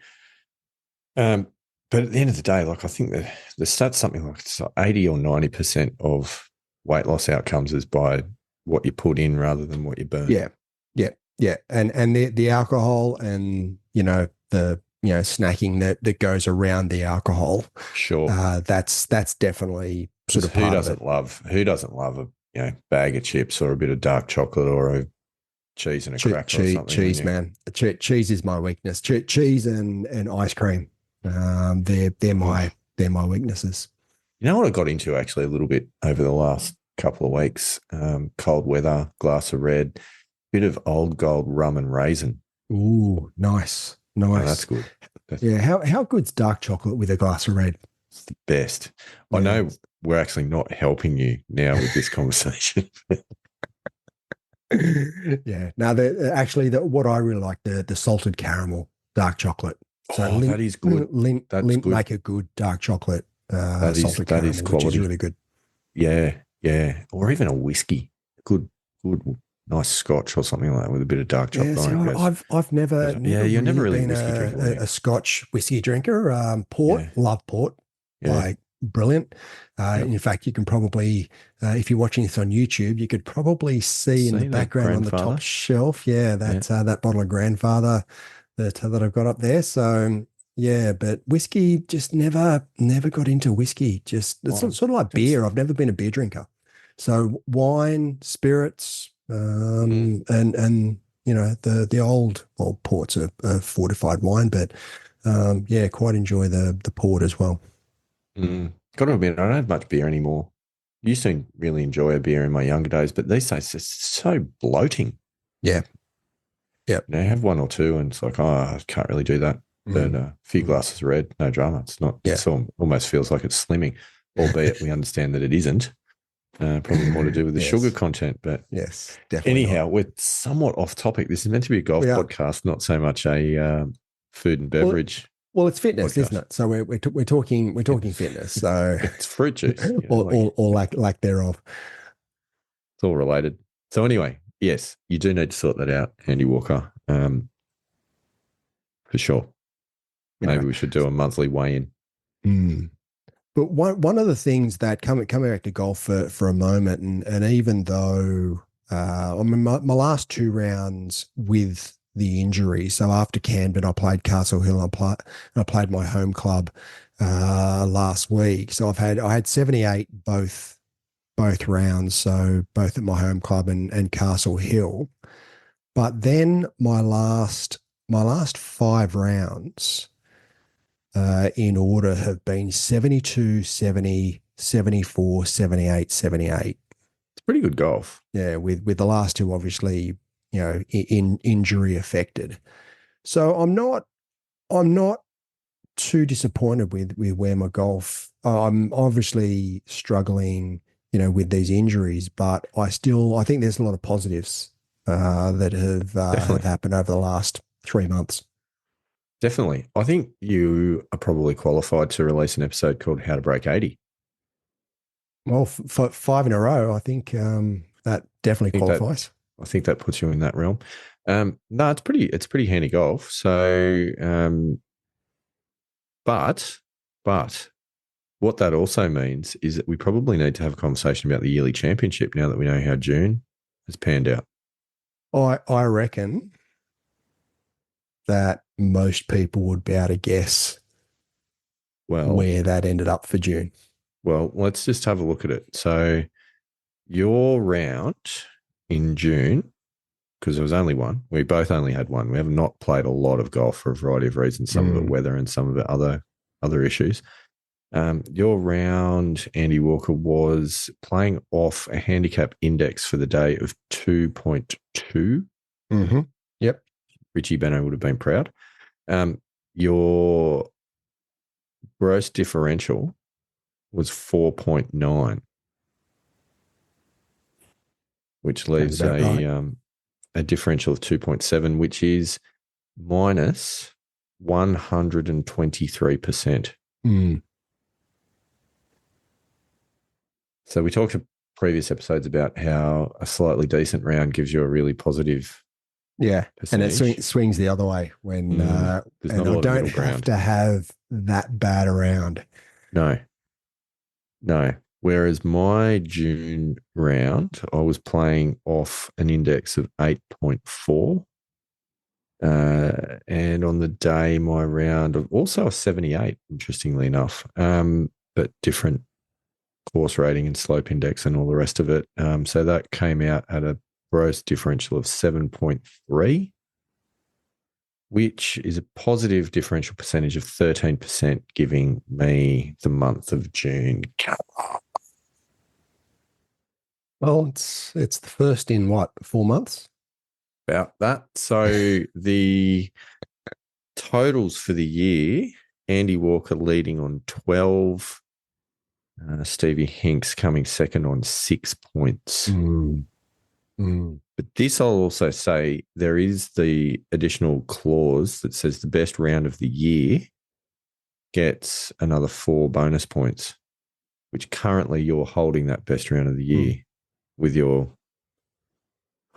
But at the end of the day, like I think the stats something like it's 80 or 90% of weight loss outcomes is by what you put in rather than what you burn. Yeah. And the alcohol and the snacking that goes around the alcohol. Sure. That's definitely sort of who part doesn't of it. love a bag of chips or a bit of dark chocolate or a cheese and a cracker or something, Cheese, wouldn't you? man. Cheese is my weakness. Cheese and ice cream. Oh, They're my weaknesses. you know what I got into actually a little bit over the last couple of weeks? Cold weather, glass of red, bit of old gold rum and raisin. Ooh, nice, Oh, that's nice. good. That's Yeah, how good's dark chocolate with a glass of red? the best. I Yeah. know we're actually not helping you now with this conversation. Yeah. Now, what I really like the salted caramel dark chocolate. So Oh, that is good. That's Lint good. make a good dark chocolate salted That is caramel, which is quality. really good. Yeah, yeah. Or even a whiskey. Good, good, nice scotch or something like that with a bit of dark Yeah. chocolate on it So goes. I've never Yeah, never you're never really really a been whiskey drinker, were you? a Scotch whiskey drinker. Port, Yeah, love port, yeah, like brilliant. yeah. In fact, you can probably, if you're watching this on YouTube, you could probably see in the See the background on the top grandfather? shelf, yeah, Yeah. that bottle of Grandfather that I've got up there. So yeah, but whiskey just never got into whiskey. Just it's Oh, sort of like that's beer. I've never been a beer drinker. So wine, spirits, mm, and the old ports are fortified wine, but yeah, quite enjoy the port as well. got to admit, I don't have much beer anymore. Used to really enjoy a beer in my younger days, but these days it's so bloating. Yeah, yeah. You know, have one or two, and it's like, oh, I can't really do that. But Mm, a few mm, glasses of red, no drama. It's not. yeah. Almost feels like it's slimming, albeit we understand that it isn't. Probably more to do with the sugar Yes, content. But yes, definitely not. anyhow, we're somewhat off topic. This is meant to be a golf We are. podcast, not so much a food and Well, beverage well, it's fitness, isn't podcast. it? So we're talking fitness. So It's fruit juice. You know, like or lack thereof. it's all related. So anyway, yes, you do need to sort that out, Andy Walker, for sure. You Maybe know. we should do a monthly weigh-in. Mm. But one of the things that coming back to golf for a moment, and even though I mean my last two rounds with the injury, so after Camden I played Castle Hill, I played my home club last week. So I had 78 both rounds, so both at my home club and Castle Hill. But then my last five rounds in order have been 72, 70, 74, 78, 78. It's pretty good golf. Yeah, with the last two obviously, in injury affected. So I'm not too disappointed with where my golf. I'm obviously struggling, with these injuries, but I think there's a lot of positives that have Definitely. happened over the last 3 months. Definitely. I think you are probably qualified to release an episode called How to Break 80. Well, for five in a row, I think that definitely I think that qualifies. I think that puts you in that realm. No, it's pretty handy golf. So but what that also means is that we probably need to have a conversation about the yearly championship now that we know how June has panned out. I reckon that most people would be able to guess Well, where that ended up for June. well, let's just have a look at it. So your round in June, because there was only one, we both only had one. We have not played a lot of golf for a variety of reasons, some of it weather and some of it other issues. Your round, Andy Walker, was playing off a handicap index for the day of 2.2. Mm-hmm. Yep. Richie Beno would have been proud. Your gross differential was 4.9, which Sounds leaves about right. a differential of 2.7, which is minus 123%. Mm. So we talked in previous episodes about how a slightly decent round gives you a really positive Yeah, and it percentage. swings the other way when, There's and not a I lot of don't middle have ground. to have that bad around. No, no. Whereas my June round, I was playing off an index of 8.4. And on the day, my round of also a 78, interestingly enough, but different course rating and slope index and all the rest of it. So that came out at a gross differential of 7.3, which is a positive differential percentage of 13%, giving me the month of June. Well, it's the first in what, 4 months? About that. So the totals for the year, Andy Walker leading on 12, Stevie Hinks coming second on 6 points. But this, I'll also say, there is the additional clause that says the best round of the year gets another 4 bonus points, which currently you're holding that best round of the year with your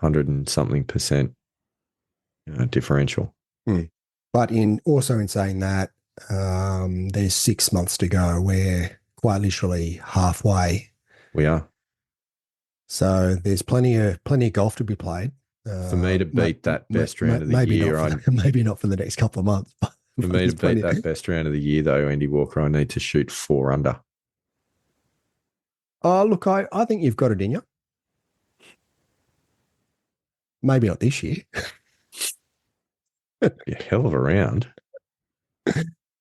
100 and something percent differential. But in saying that, there's 6 months to go. We're quite literally halfway. We are. So there's plenty of golf to be played. For me to beat that best round of the year, maybe not for the next couple of months. But for me to beat that best round of the year, though, Andy Walker, I need to shoot 4 under. Oh, look, I think you've got it in you. Maybe not this year. Be a hell of a round.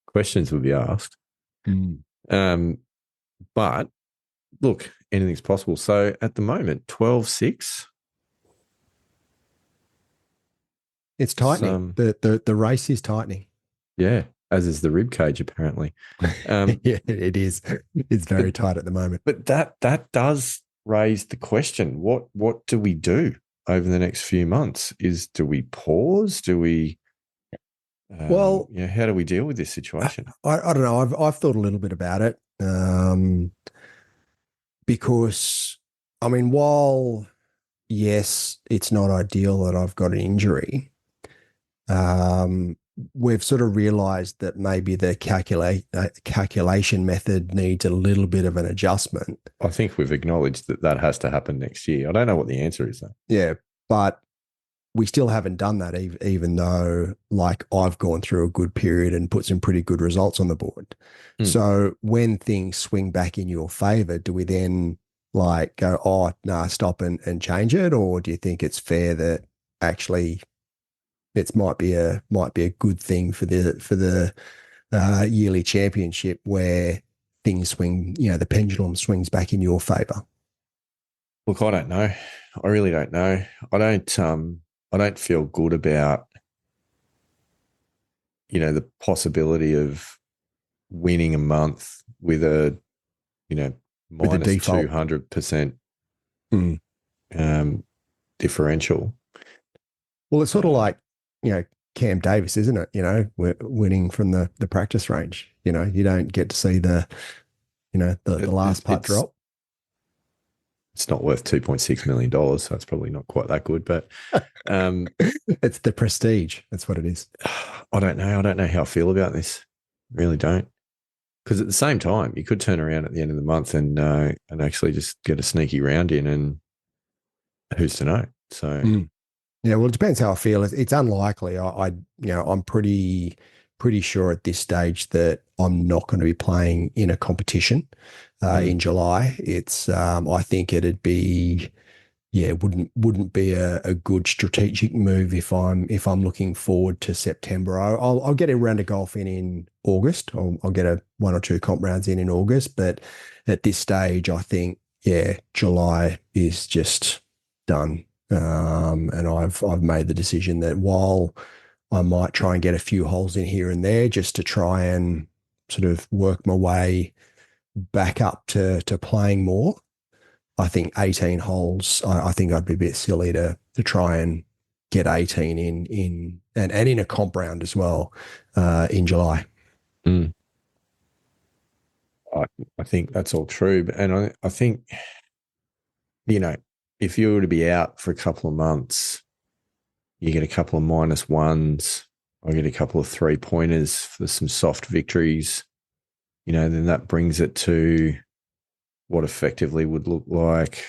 Questions will be asked. But look, anything's possible. So at the moment, 12-6. It's tightening. The race is tightening. Yeah, as is the rib cage, apparently. Yeah, it is. It's very tight at the moment. But that does raise the question: what do we do over the next few months? Do we pause? Do we? How do we deal with this situation? I don't know. I've thought a little bit about it, because I mean, while yes, it's not ideal that I've got an injury. We've sort of realised that maybe the calculation method needs a little bit of an adjustment. I think we've acknowledged that has to happen next year. I don't know what the answer is, though. Yeah, but we still haven't done that, even though, like, I've gone through a good period and put some pretty good results on the board. So when things swing back in your favour, do we then like go, oh, nah, stop and change it, or do you think it's fair that actually it might be a good thing for the yearly championship where things swing, the pendulum swings back in your favour? Look, I don't know. I really don't know. I don't feel good about, the possibility of winning a month with a, minus 200% differential. Well, it's sort of like, Cam Davis, isn't it? We're winning from the practice range. You don't get to see the last putt drop. It's not worth $2.6 million, so it's probably not quite that good. But it's the prestige. That's what it is. I don't know. I don't know how I feel about this. I really don't. Because at the same time, you could turn around at the end of the month and actually just get a sneaky round in, and who's to know? So. Yeah, well, it depends how I feel. It's unlikely. I'm pretty sure at this stage that I'm not going to be playing in a competition in July. It's I think it'd be wouldn't be a good strategic move if I'm looking forward to September. I'll get a round of golf in August. I'll get 1 or 2 comp rounds in August, but at this stage, I think July is just done. And I've made the decision that while I might try and get a few holes in here and there just to try and sort of work my way back up to playing more, I think 18 holes, I think I'd be a bit silly to try and get 18 in and in a comp round as well in July. I think that's all true. And I think, if you were to be out for a couple of months, you get a couple of -1s, I get a couple of 3-pointers for some soft victories, then that brings it to what effectively would look like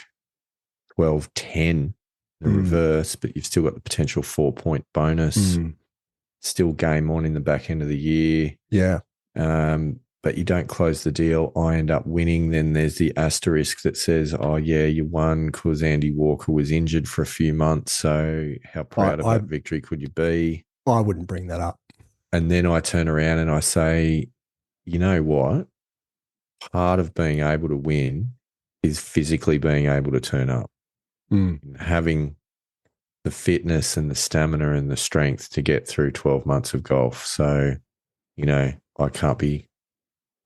12-10, the reverse, but you've still got the potential 4-point bonus, still game on in the back end of the year. Yeah. but you don't close the deal, I end up winning, then there's the asterisk that says, oh, yeah, you won because Andy Walker was injured for a few months. So how I, proud of I that victory could you be? I wouldn't bring that up. And then I turn around and I say, you know what? Part of being able to win is physically being able to turn up, Mm. having the fitness and the stamina and the strength to get through 12 months of golf. So, I can't be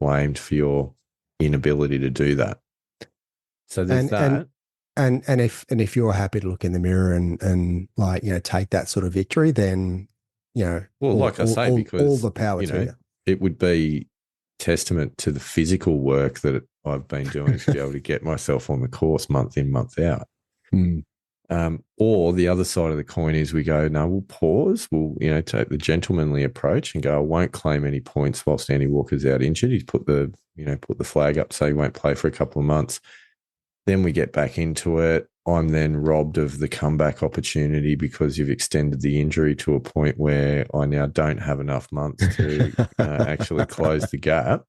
blamed for your inability to do that. So there's And and that. if you're happy to look in the mirror and like, take that sort of victory, then, Well, like I say, all because, the power to you. it would be testament to the physical work that I've been doing to be able to get myself on the course month in, month out. Mm. Or the other side of the coin is we go, no, we'll pause. We'll, take the gentlemanly approach and go, I won't claim any points whilst Andy Walker's out injured. He's put the flag up, so he won't play for a couple of months. Then we get back into it. I'm then robbed of the comeback opportunity because you've extended the injury to a point where I now don't have enough months to actually close the gap.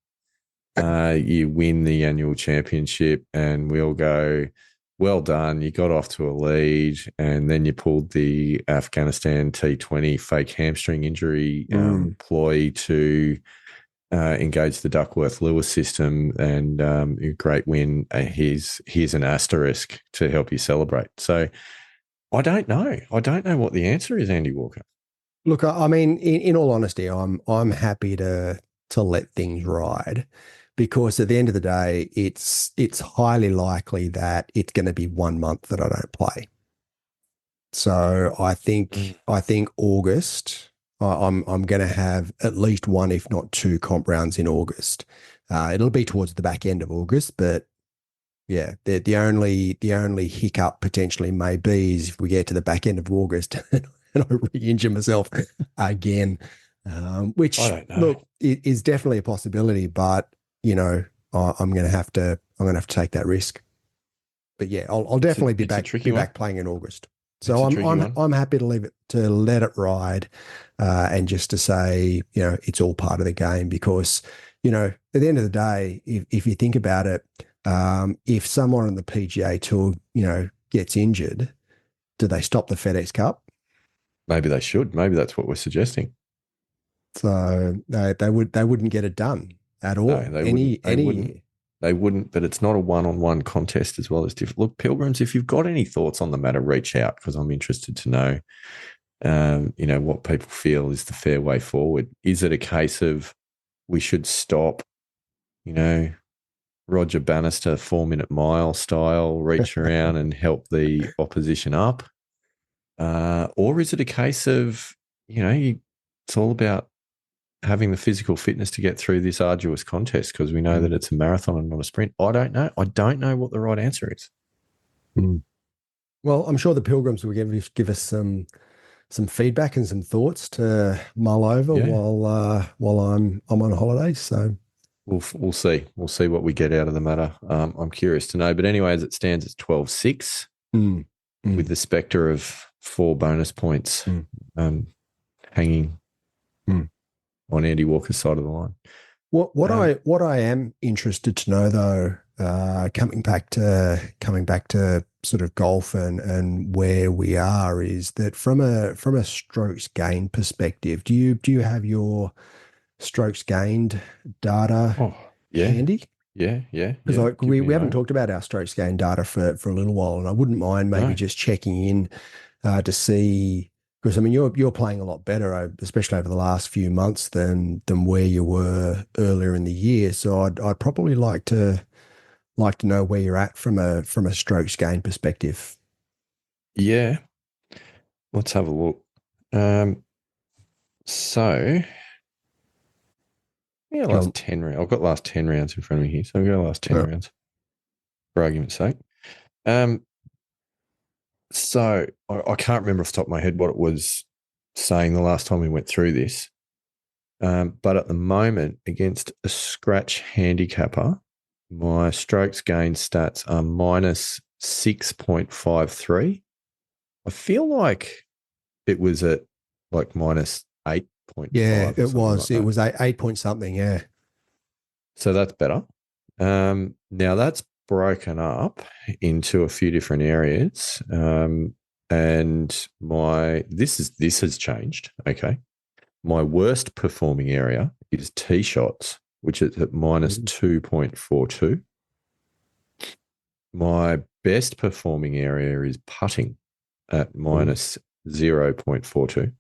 You win the annual championship, and we'll go, well done. You got off to a lead, and then you pulled the Afghanistan T20 fake hamstring injury ploy to engage the Duckworth Lewis system, and a great win. Here's an asterisk to help you celebrate. So I don't know. I don't know what the answer is, Andy Walker. Look, I mean, in all honesty, I'm happy to let things ride, because at the end of the day, it's highly likely that it's going to be 1 month that I don't play. So I think August, I'm going to have at least one, if not two, comp rounds in August. It'll be towards the back end of August, but yeah, the only hiccup potentially may be is if we get to the back end of August and I re-injure myself again, I which, don't know. look, is definitely a possibility, but I'm going to have to take that risk. But yeah, I'll definitely be It's a back tricky one. playing in August. It's So a I'm tricky I'm one. I'm happy to let it ride, and just to say, it's all part of the game, because, at the end of the day, if you think about it, if someone on the PGA Tour, gets injured, do they stop the FedEx Cup? Maybe they should. Maybe that's what we're suggesting. So they wouldn't get it done at No, all they wouldn't. any year. They wouldn't. But it's not a one-on-one contest as well as different. Look, Pilgrims, if you've got any thoughts on the matter, reach out, because I'm interested to know. What people feel is the fair way forward. Is it a case of we should stop? Roger Bannister 4 minute mile style, reach around and help the opposition up, or is it a case of it's all about having the physical fitness to get through this arduous contest, because we know that it's a marathon and not a sprint. I don't know. I don't know what the right answer is. Mm. Well, I'm sure the Pilgrims will give us some feedback and some thoughts to mull over Yeah, while I'm on holidays. So we'll see. We'll see what we get out of the matter. I'm curious to know. But anyway, as it stands, it's 12-6 mm, with mm, the spectre of 4 bonus points mm, hanging mm. on Andy Walker's side of the line. What I am interested to know, though, coming back to sort of golf and where we are, is that from a strokes gained perspective, do you have your strokes gained data Oh, yeah, handy? yeah, yeah, Because yeah. like Give we me a haven't moment. talked about our strokes gained data for a little while, and I wouldn't mind maybe No, just checking in to see, because I mean you're playing a lot better, especially over the last few months than where you were earlier in the year. So I'd probably like to know where you're at from a strokes gain perspective. yeah. Let's have a look. Um, so yeah, last Um, 10 rounds. I've got last 10 rounds in front of me here. So we'll go last 10 uh, rounds for argument's sake. Um, so I can't remember off the top of my head what it was saying the last time we went through this. But at the moment, against a scratch handicapper, my strokes gain stats are minus 6.53. I feel like it was at like minus 8.5 yeah, or it something was like it that. was eight point something. Yeah. So that's better. Now that's broken up into a few different areas. And this has changed. Okay. My worst performing area is tee shots, which is at minus 2.42. My best performing area is putting at minus 0.42.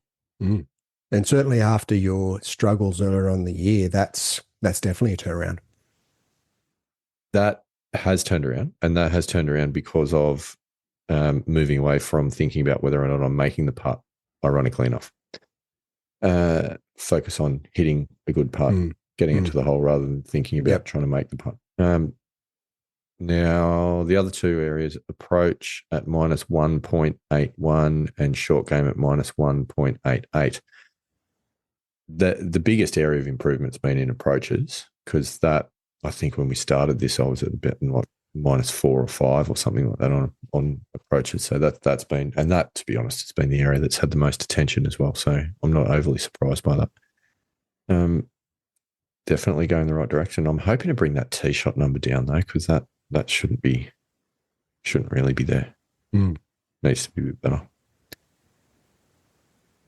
Mm. And certainly after your struggles earlier on in the year, that's definitely a turnaround. That has turned around, and that has turned around because of moving away from thinking about whether or not I'm making the putt, ironically enough. Focus on hitting a good putt, getting it to the hole rather than thinking about trying to make the putt. Now, the other two areas, approach at minus 1.81 and short game at minus 1.88. The biggest area of improvement's been in approaches, because that, I think when we started this, I was at about like minus 4 or 5 or something like that on approaches. So that's been, and that, to be honest, has been the area that's had the most attention as well. So I'm not overly surprised by that. Definitely going in the right direction. I'm hoping to bring that tee shot number down though, because that shouldn't really be there. Needs to be a bit better.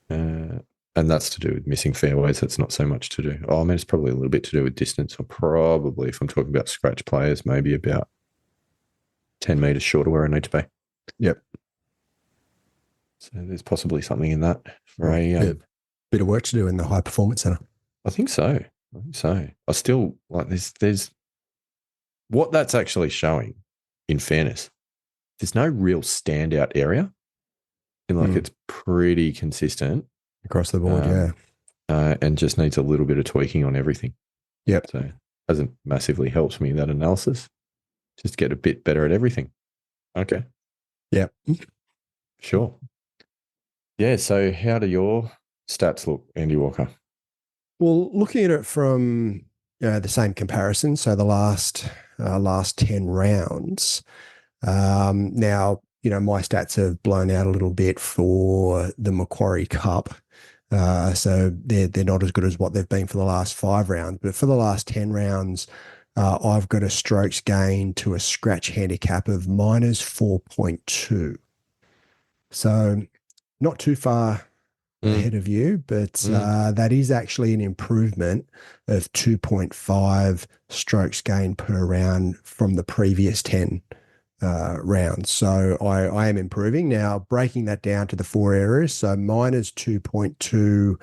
And that's to do with missing fairways. That's not so much to do. I mean, it's probably a little bit to do with distance, or probably, if I'm talking about scratch players, maybe about 10 metres short of where I need to be. Yep. So there's possibly something in that for a bit of work to do in the high performance center. I think so. I still like there's what that's actually showing, in fairness, there's no real standout area. It's pretty consistent across the board, and just needs a little bit of tweaking on everything. Yep. So hasn't massively helped me, that analysis. Just get a bit better at everything. Okay. Yep. Sure. Yeah. So how do your stats look, Andy Walker? Well, looking at it from the same comparison, so the last 10 rounds. Now, my stats have blown out a little bit for the Macquarie Cup. So they're not as good as what they've been for the last 5 rounds. But for the last 10 rounds, I've got a strokes gain to a scratch handicap of minus 4.2. So not too far ahead of you, but that is actually an improvement of 2.5 strokes gain per round from the previous 10 rounds. So I am improving. Now, breaking that down to the 4 areas, so minus 2.2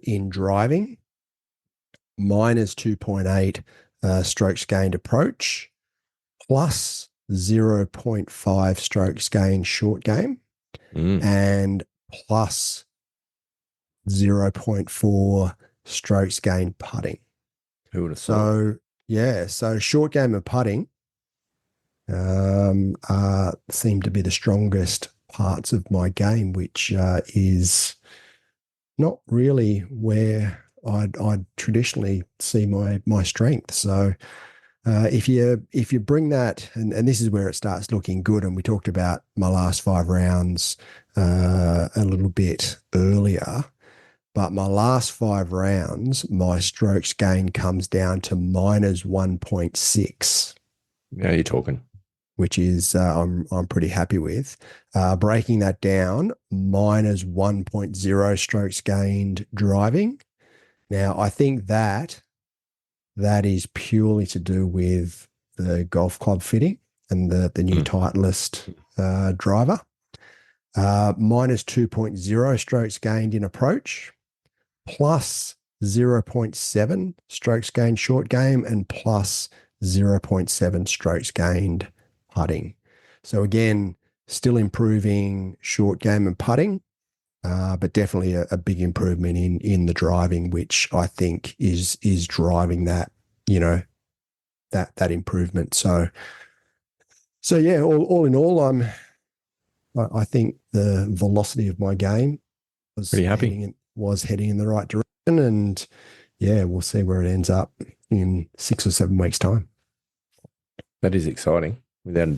in driving, minus 2.8 strokes gained approach, plus 0.5 strokes gained short game, and plus 0.4 strokes gained putting. Who would have thought? So short game and putting seem to be the strongest parts of my game, which is not really where I'd traditionally see my strength. So if you bring that, and this is where it starts looking good, and we talked about my last 5 rounds a little bit earlier, but my last 5 rounds, my strokes gain comes down to minus 1.6. Now you're talking. Which is I'm pretty happy with. Breaking that down, minus 1.0 strokes gained driving. Now, I think that is purely to do with the golf club fitting and the new Titleist driver. Minus 2.0 strokes gained in approach, plus 0.7 strokes gained short game, and plus 0.7 strokes gained putting. So again, still improving short game and putting, but definitely a big improvement in the driving, which I think is driving that, that improvement. So yeah, all in all, I think the velocity of my game was pretty happy. Heading in the right direction, and yeah, we'll see where it ends up in 6 or 7 weeks' time. That is exciting, without a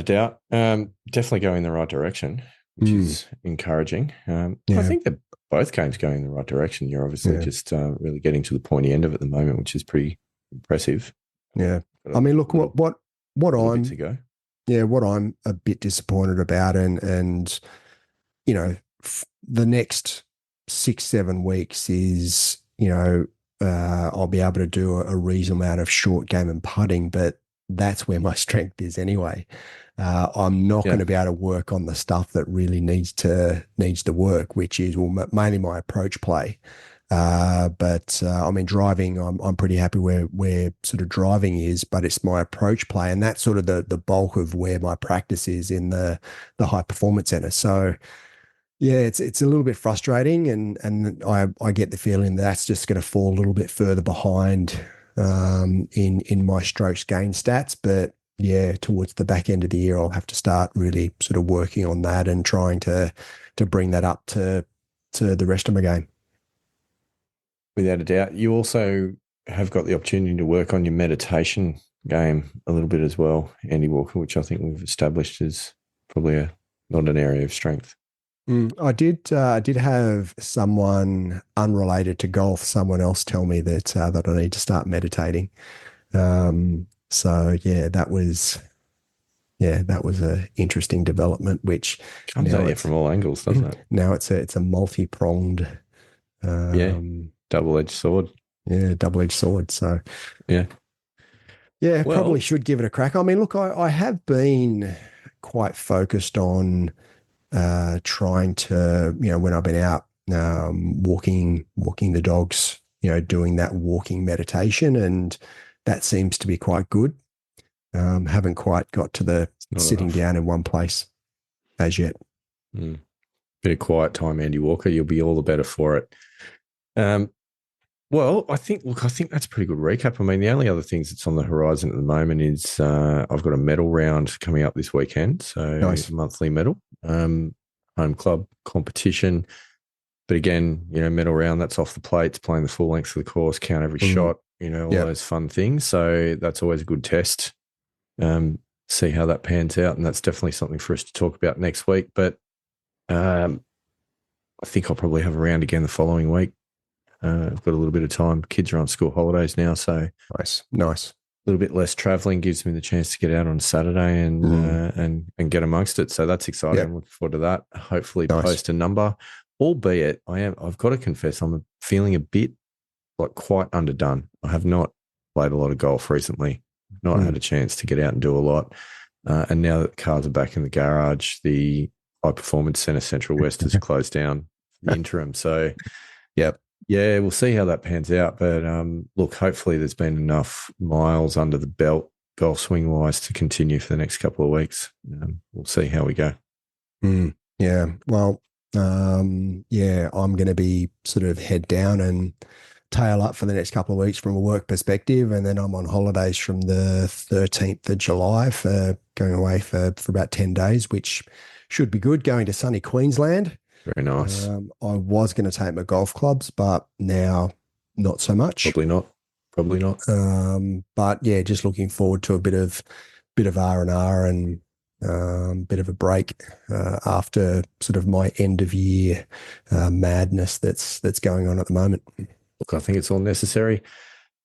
doubt. Definitely going in the right direction, which is encouraging. I think both games going in the right direction. You're obviously Yeah. just really getting to the pointy end of it at the moment, which is pretty impressive. Yeah. Got I a mean, look, what little bit to I'm, go. yeah, what I'm a bit disappointed about, and you know, the next 6, 7 weeks is, I'll be able to do a reasonable amount of short game and putting, but that's where my strength is anyway. I'm not going Yeah. to be able to work on the stuff that really needs to work, which is mainly my approach play. But I mean, driving, I'm pretty happy where sort of driving is, but it's my approach play, and that's sort of the bulk of where my practice is in the high performance center. So yeah, it's a little bit frustrating, and I get the feeling that's just going to fall a little bit further behind in my strokes gain stats. But yeah, towards the back end of the year, I'll have to start really sort of working on that and trying to bring that up to the rest of my game. Without a doubt. You also have got the opportunity to work on your meditation game a little bit as well, Andy Walker, which I think we've established is probably not an area of strength. I did have someone unrelated to golf, someone else tell me that I need to start meditating. So that was a interesting development, which Comes now at you it's from all angles, doesn't it? now it's a multi-pronged, Yeah. um, Double-edged sword. yeah, double-edged sword. So Yeah. yeah, probably Well, should give it a crack. I mean, look, I have been quite focused on trying to, when I've been out walking the dogs, doing that walking meditation, and that seems to be quite good. Haven't quite got to the it's not sitting enough. down in one place as yet. Mm. Bit of quiet time, Andy Walker. You'll be all the better for it. Um, well, I think that's a pretty good recap. I mean, the only other things that's on the horizon at the moment is I've got a medal round coming up this weekend. So Nice. monthly medal, home club competition. But again, medal round, that's off the plates, playing the full length of the course, count every Mm, shot, all yeah. those fun things. So that's always a good test. See how that pans out. And that's definitely something for us to talk about next week. But um, I think I'll probably have a round again the following week. I've got a little bit of time. Kids are on school holidays now, so a Nice. Nice. little bit less traveling gives me the chance to get out on Saturday and Mm, and get amongst it. So that's exciting. yeah. I'm looking forward to that. Hopefully, Nice. post a number. Albeit, I've got to confess, I'm feeling a bit like quite underdone. I have not played a lot of golf recently. Not Mm. had a chance to get out and do a lot. And now that the cars are back in the garage, the High Performance Centre Central West has closed down for the interim. So Yep. yeah, we'll see how that pans out. But look, hopefully there's been enough miles under the belt golf swing wise to continue for the next couple of weeks. We'll see how we go. Yeah. Well, yeah, I'm going to be sort of head down and tail up for the next couple of weeks from a work perspective. And then I'm on holidays from the 13th of July for going away for about 10 days, which should be good, going to sunny Queensland. Very nice. I was going to take my golf clubs, but now not so much. Probably not. Probably not. But yeah, just looking forward to a bit of R&R and bit of a break after sort of my end of year madness that's going on at the moment. Look, I think it's all necessary.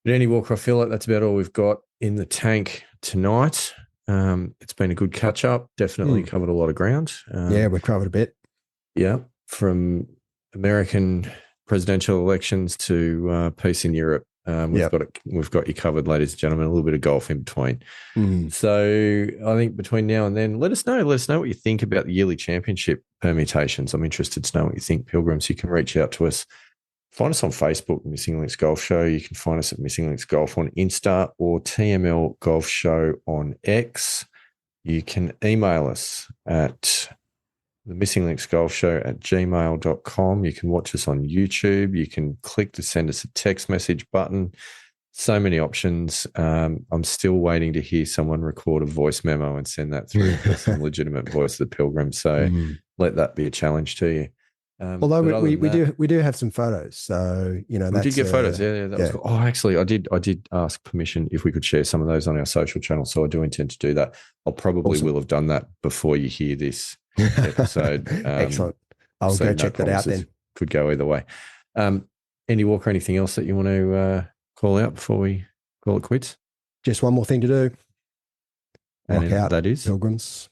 But Andy Walker, I feel like that's about all we've got in the tank tonight. It's been a good catch up. Definitely covered a lot of ground. Yeah, we've covered a bit. Yeah, from American presidential elections to peace in Europe. We've got you covered, ladies and gentlemen. A little bit of golf in between. So I think between now and then, let us know what you think about the yearly championship permutations. I'm interested to know what you think, Pilgrims. You can reach out to us. Find us on Facebook, Missing Links Golf Show. You can find us at Missing Links Golf on Insta or TML Golf Show on X. You can email us at the Missing Links Golf Show at gmail.com. You can watch us on YouTube. You can click to send us a text message button. So many options. I'm still waiting to hear someone record a voice memo and send that through for some legitimate voice of the Pilgrim. So let that be a challenge to you. Although we do have some photos, so we that's did get photos. Yeah, that was cool. Oh, actually, I did ask permission if we could share some of those on our social channel. So I do intend to do that. I'll probably will have done that before you hear this episode. Excellent. I'll so go no check that out promises. then. could go either way. Andy Walker, anything else that you want to call out before we call it quits? Just one more thing to do. Rock And out, that is Pilgrims.